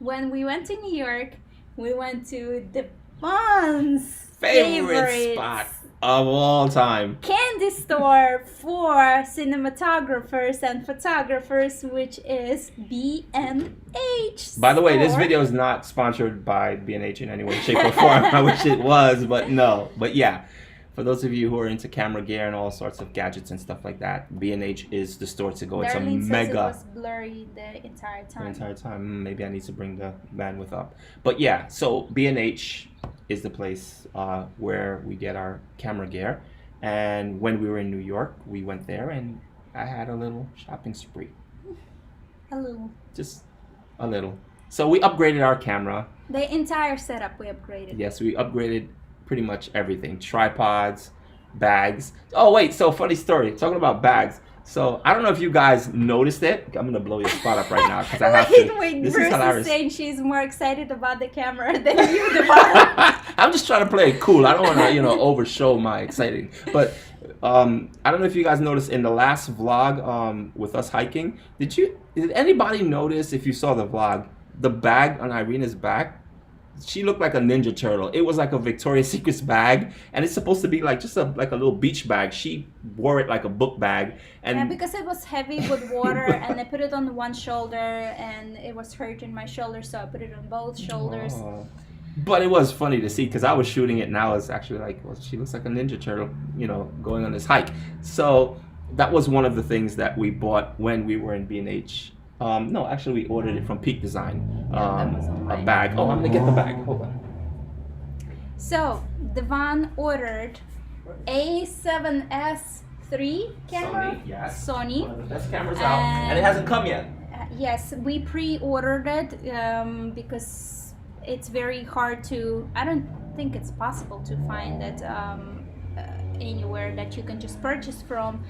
when we went to New York, we went to Devon's favorite spot of all time. Candy store for cinematographers and photographers, which is B&H. By the way, this video is not sponsored by B&H in any way, shape, or form. I wish it was, but no. But yeah, for those of you who are into camera gear and all sorts of gadgets and stuff like that, B&H is the store to go. It's a Darlene mega. says it was blurry the entire time. The entire time. Maybe I need to bring the bandwidth up. But yeah, so B&H is the place where we get our camera gear. And when we were in New York, we went there and I had a little shopping spree. A little. Just a little. So we upgraded our camera. The entire setup we upgraded. Yes, we upgraded pretty much everything. Tripods, bags. Oh wait, so funny story. Talking about bags. So I don't know if you guys noticed it. I'm gonna blow your spot up right now because I have to. Wait, This Bruce is hilarious. saying she's more excited about the camera than you, Devon. I'm just trying to play it cool. I don't want to, overshow my exciting. But I don't know if you guys noticed in the last vlog with us hiking. Did anybody notice, if you saw the vlog, the bag on Irina's back? She looked like a Ninja Turtle. It was like a Victoria's Secret's bag, and it's supposed to be like just like a little beach bag. She wore it like a book bag, and yeah, because it was heavy with water, and I put it on one shoulder, and it was hurting my shoulder, so I put it on both shoulders. Oh. But it was funny to see because I was shooting it, and I was actually like, well, she looks like a Ninja Turtle, going on this hike. So that was one of the things that we bought when we were in B&H. No, actually, we ordered it from Peak Design. that was online. A bag. Oh, I'm gonna get the bag. Hold on. So Devon ordered A7S3 camera. Sony, yes. Sony. One of the best cameras out, and it hasn't come yet. Yes, we pre-ordered it because it's very hard to. I don't think it's possible to find it anywhere that you can just purchase from.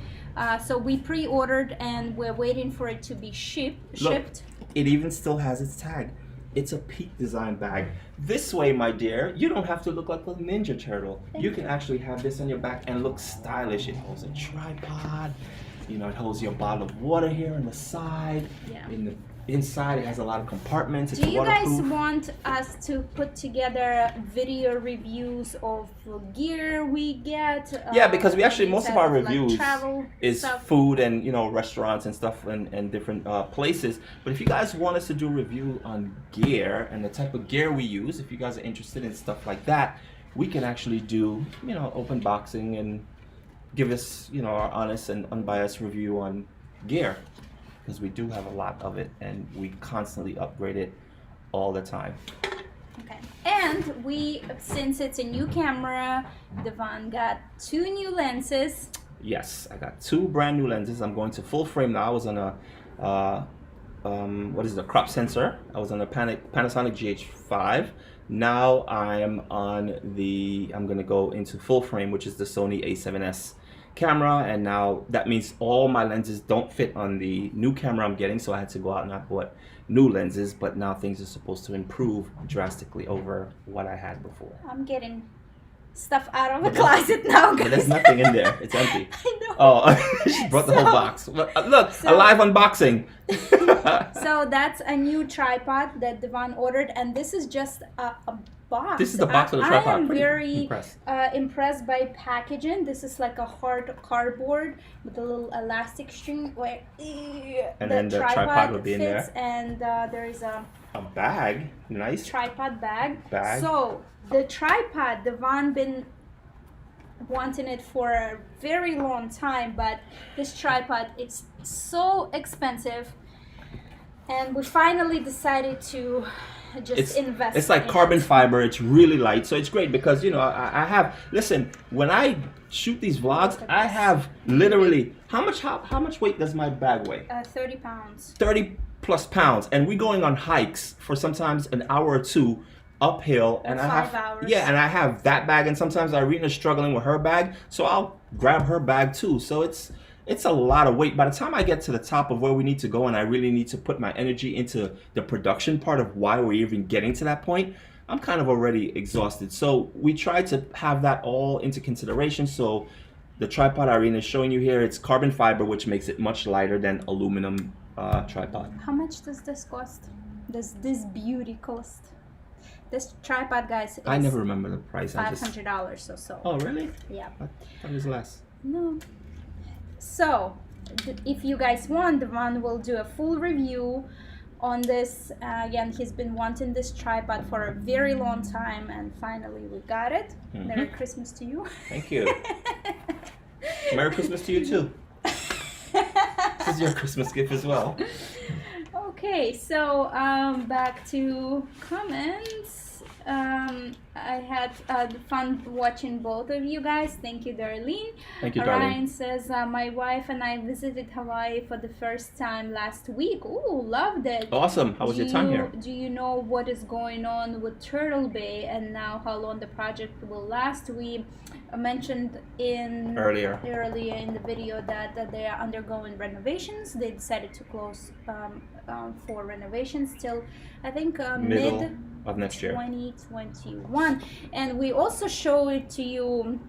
So we pre-ordered and we're waiting for it to be shipped. Look, it even still has its tag. It's a Peak Design bag. This way, my dear, you don't have to look like a Ninja Turtle. You can actually have this on your back and look stylish. It holds a tripod. You know, it holds your bottle of water here on the side. Yeah. In the inside, it has a lot of compartments. It's Do you guys waterproof. want us to put together video reviews of gear we get? Yeah, because we actually, most of our like reviews travel is stuff? food and, you know, restaurants and stuff and different places. But if you guys want us to do a review on gear and the type of gear we use, if you guys are interested in stuff like that, we can actually do, you know, open boxing and give us, you know, our honest and unbiased review on gear. Because we do have a lot of it and we constantly upgrade it all the time. Okay. And we, since it's a new camera, Devon got 2 new lenses. Yes, I got 2 brand new lenses. I'm going to full frame now. I was on a what is it, a crop sensor. I was on a Panasonic GH5. Now I'm going to go into full frame, which is the Sony A7S camera, and now that means all my lenses don't fit on the new camera I'm getting, so I had to go out and I bought new lenses, but now things are supposed to improve drastically over what I had before. I'm getting stuff out of the closet now, guys. But there's nothing in there. It's empty. I know. Oh, she brought the whole box. Look, a live unboxing. So that's a new tripod that Devon ordered, and this is just a box. This is the box of the tripod. I am Pretty very impressed. impressed by packaging. This is like a hard cardboard with a little elastic string where And then the tripod will be in fits, there. and there is a bag. Nice. tripod bag. Bag. So the tripod, Devon been wanting it for a very long time, but this tripod, it's so expensive, and we finally decided to just invest. It's like carbon fiber. It's really light, so it's great because, you know, I have, listen, when I shoot these vlogs, I have literally, how much weight does my bag weigh? 30 pounds. 30 plus pounds, and we're going on hikes for sometimes an hour or 2 uphill, and I 5 have hours. and I have that bag, and sometimes Irena's struggling with her bag, so I'll grab her bag too. So it's a lot of weight. By the time I get to the top of where we need to go and I really need to put my energy into the production part of why we're even getting to that point, I'm kind of already exhausted. So we try to have that all into consideration. So the tripod Irena is showing you here, it's carbon fiber, which makes it much lighter than aluminum tripod. How much does this cost? Does this beauty cost? This tripod, guys, is I never remember the price. $500 or so. Oh, really? Yeah. I thought it was less. No. So, if you guys want, Devon will do a full review on this. Again, he's been wanting this tripod for a very long time, and finally we got it. Merry Christmas to you. Thank you. Merry Christmas to you too. This is your Christmas gift as well. Okay, so back to comments. I had fun watching both of you guys. Thank you, Darlene. Thank you, Ryan darling. says, my wife and I visited Hawaii for the first time last week. Ooh, loved it. Awesome. How was your time here? Do you know what is going on with Turtle Bay and now how long the project will last? We mentioned earlier in the video that they are undergoing renovations. They decided to close for renovations till I think Middle of next year, 2021. And we also show it to you.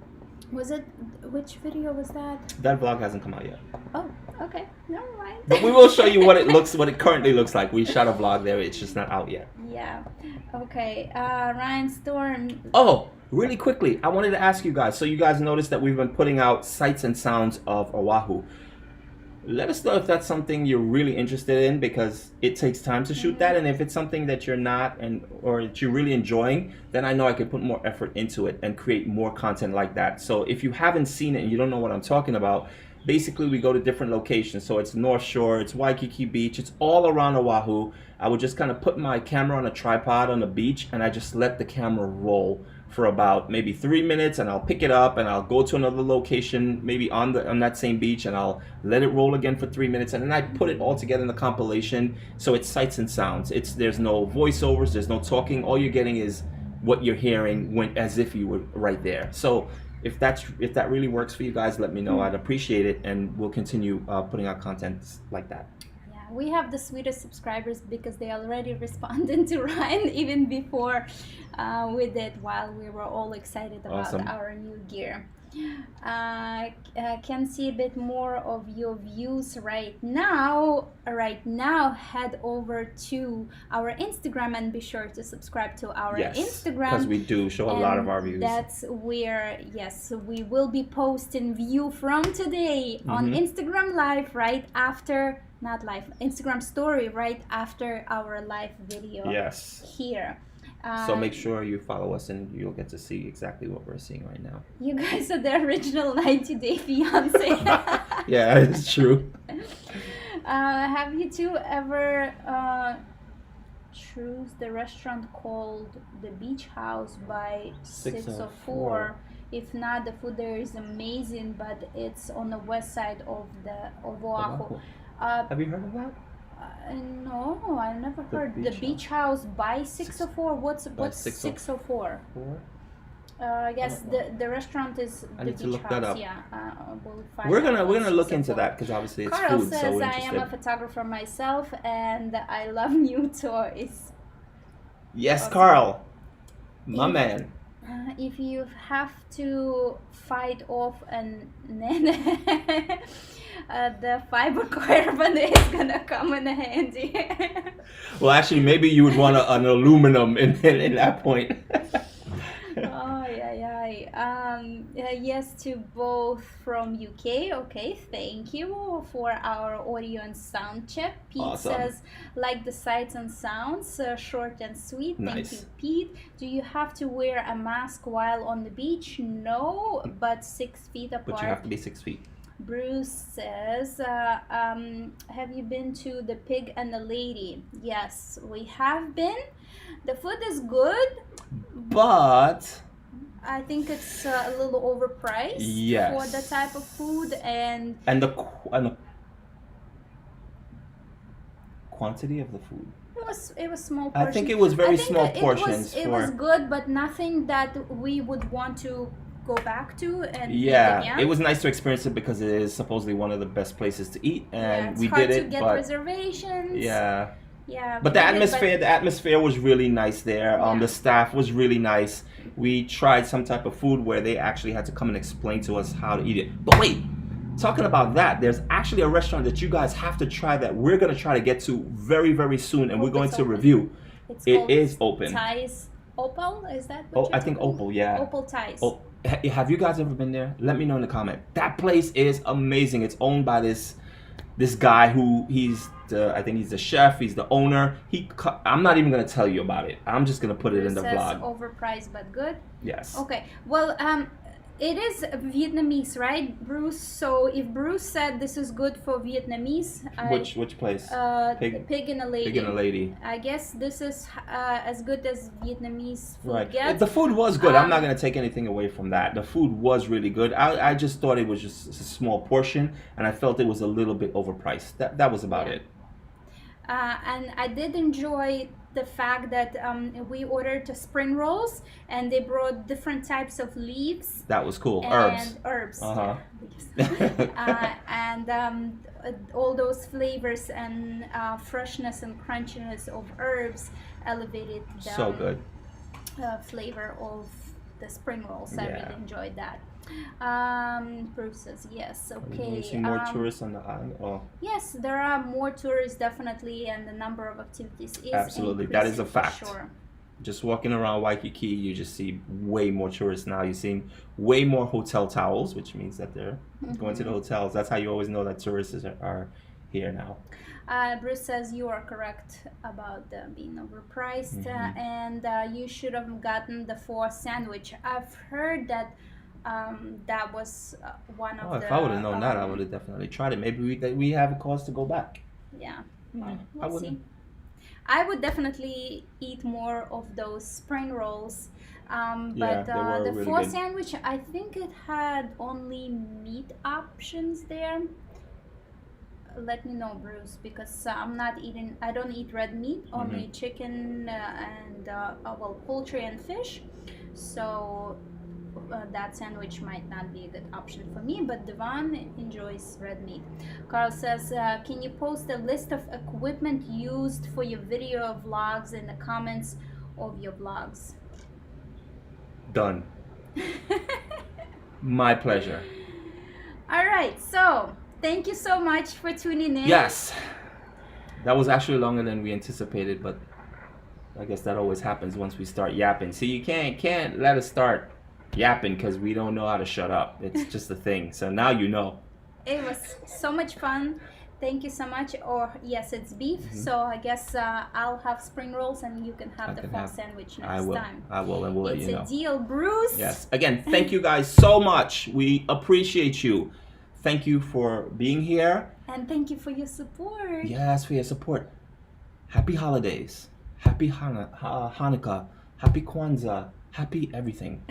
Was it, which video was that? That vlog hasn't come out yet. Oh, okay, never mind. But we will show you what it currently looks like. We shot a vlog there. It's just not out yet. Yeah. Okay. Ryan Storm. Oh, really quickly, I wanted to ask you guys. So you guys noticed that we've been putting out sights and sounds of Oahu. Let us know if that's something you're really interested in, because it takes time to shoot that, and if it's something that you're not or that you're really enjoying, then I know I can put more effort into it and create more content like that. So if you haven't seen it and you don't know what I'm talking about, basically we go to different locations. So it's North Shore, it's Waikiki Beach, it's all around Oahu. I would just kind of put my camera on a tripod on the beach and I just let the camera roll for about maybe 3 minutes, and I'll pick it up and I'll go to another location maybe on that same beach and I'll let it roll again for 3 minutes, and then I put it all together in the compilation. So it's sights and sounds. There's no voiceovers, there's no talking. All you're getting is what you're hearing as if you were right there. So if that really works for you guys, let me know. I'd appreciate it, and we'll continue putting out content like that. Yeah, we have the sweetest subscribers because they already responded to Ryan even before we did, while we were all excited about Awesome. our new gear. Can see a bit more of your views right now. Head over to our Instagram and be sure to subscribe to our Yes, Instagram, because we do show a lot of our views. that's where, yes, we will be posting view from today on Instagram live right after, not live, Instagram story right after our live video. Yes. Here. So make sure you follow us, and you'll get to see exactly what we're seeing right now. You guys are the original 90-Day Fiance. Yeah, it's true. Have you two ever choose the restaurant called the Beach House by 604? If not, the food there is amazing, but it's on the west side of Oahu. Have you heard of that? No, I never heard. The Beach House by 604. What's 604? I guess the restaurant is I the need to Beach look House. that up. Yeah, we'll find We're out gonna on look into 604. that because obviously it's Carl food. says, So we're I am a interested. photographer myself and I love new toys. Yes, Awesome. Carl, my man. If you have to fight off the fiber carbon is gonna come in handy. Well, actually, maybe you would want an aluminum in that point. Oh, yes to both from UK. Okay, thank you for our audio and sound check. Pete Awesome. says, like the sights and sounds, short and sweet. Nice. Thank you, Pete. Do you have to wear a mask while on the beach? No, but 6 feet apart. But you have to be 6 feet. Bruce says, have you been to the Pig and the Lady? Yes, we have been. The food is good. But I think it's a little overpriced yes, for the type of food and the quantity of the food. it was small portions. I think it was very I think small it portions. It was good, but nothing that we would want to go back to and eat Yeah, again. it was nice to experience it because it is supposedly one of the best places to eat, and it's we hard did to it. get but reservations. yeah, Yeah, but the atmosphere was really nice there. Yeah. The staff was really nice. We tried some type of food where they actually had to come and explain to us how to eat it. But wait, talking about that, there's actually a restaurant that you guys have to try that we're gonna try to get to very, very soon, and we're going to review. It is open. Thai's Opal, is that what Oh, I think Opal, yeah. Opal Thai's. Oh, have you guys ever been there? Let me know in the comment. That place is amazing. It's owned by this guy who I think he's the chef. He's the owner. I'm not even gonna tell you about it. I'm just gonna put it in the vlog. Overpriced but good. Yes. Okay. Well, it is Vietnamese, right, Bruce? So if Bruce said this is good for Vietnamese, Which place? Pig and a Lady. Pig and a Lady. I guess this is as good as Vietnamese food gets. The food was good. I'm not gonna take anything away from that. The food was really good. I just thought it was just a small portion, and I felt it was a little bit overpriced. That was about it. And I did enjoy the fact that we ordered the spring rolls and they brought different types of leaves. That was cool. And herbs. Yeah, and all those flavors and freshness and crunchiness of herbs elevated the So good. flavor of the spring rolls. I really enjoyed that. Bruce says yes. Okay. You see more tourists on the island? Oh. Yes, there are more tourists definitely, and the number of activities is absolutely. That is a increasing, fact. for sure. Just walking around Waikiki, you just see way more tourists now. You're seeing way more hotel towels, which means that they're going to the hotels. That's how you always know that tourists are here now. Bruce says you are correct about being overpriced, and you should have gotten the 4 sandwich. I've heard that that was one of the... If I would have known that, I would have definitely tried it. Maybe we have a cause to go back. Yeah, I we'll see. I would definitely eat more of those spring rolls. But the really 4 sandwich, I think it had only meat options there. Let me know, Bruce, because I don't eat red meat, only chicken and poultry and fish. So that sandwich might not be a good option for me, but Devon enjoys red meat. Carl says, can you post a list of equipment used for your video vlogs in the comments of your vlogs? Done. My pleasure. All right, so thank you so much for tuning in. Yes. That was actually longer than we anticipated, but I guess that always happens once we start yapping. See, you can't let us start yapping because we don't know how to shut up. It's just a thing. So now you know. It was so much fun. Thank you so much. Or yes, it's beef. So I guess I'll have spring rolls and you can have the fall sandwich next time. I will, and we'll let you know. It's a deal, Bruce. Yes. Again, thank you guys so much. We appreciate you. Thank you for being here. And thank you for your support. Yes, for your support. Happy holidays. Happy Hanukkah. Happy Kwanzaa. Happy everything.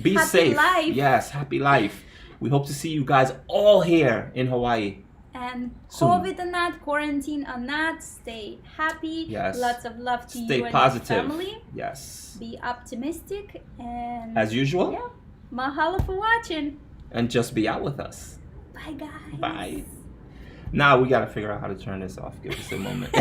Be Happy safe. life. Yes, happy life. We hope to see you guys all here in Hawaii. And soon. COVID or not, quarantine or not, stay happy. Yes. Lots of love to Stay you and positive. your family. Yes. Be optimistic and As usual. yeah. Mahalo for watching. And just be out with us. Bye guys. Bye. Now we gotta figure out how to turn this off. Give us a moment.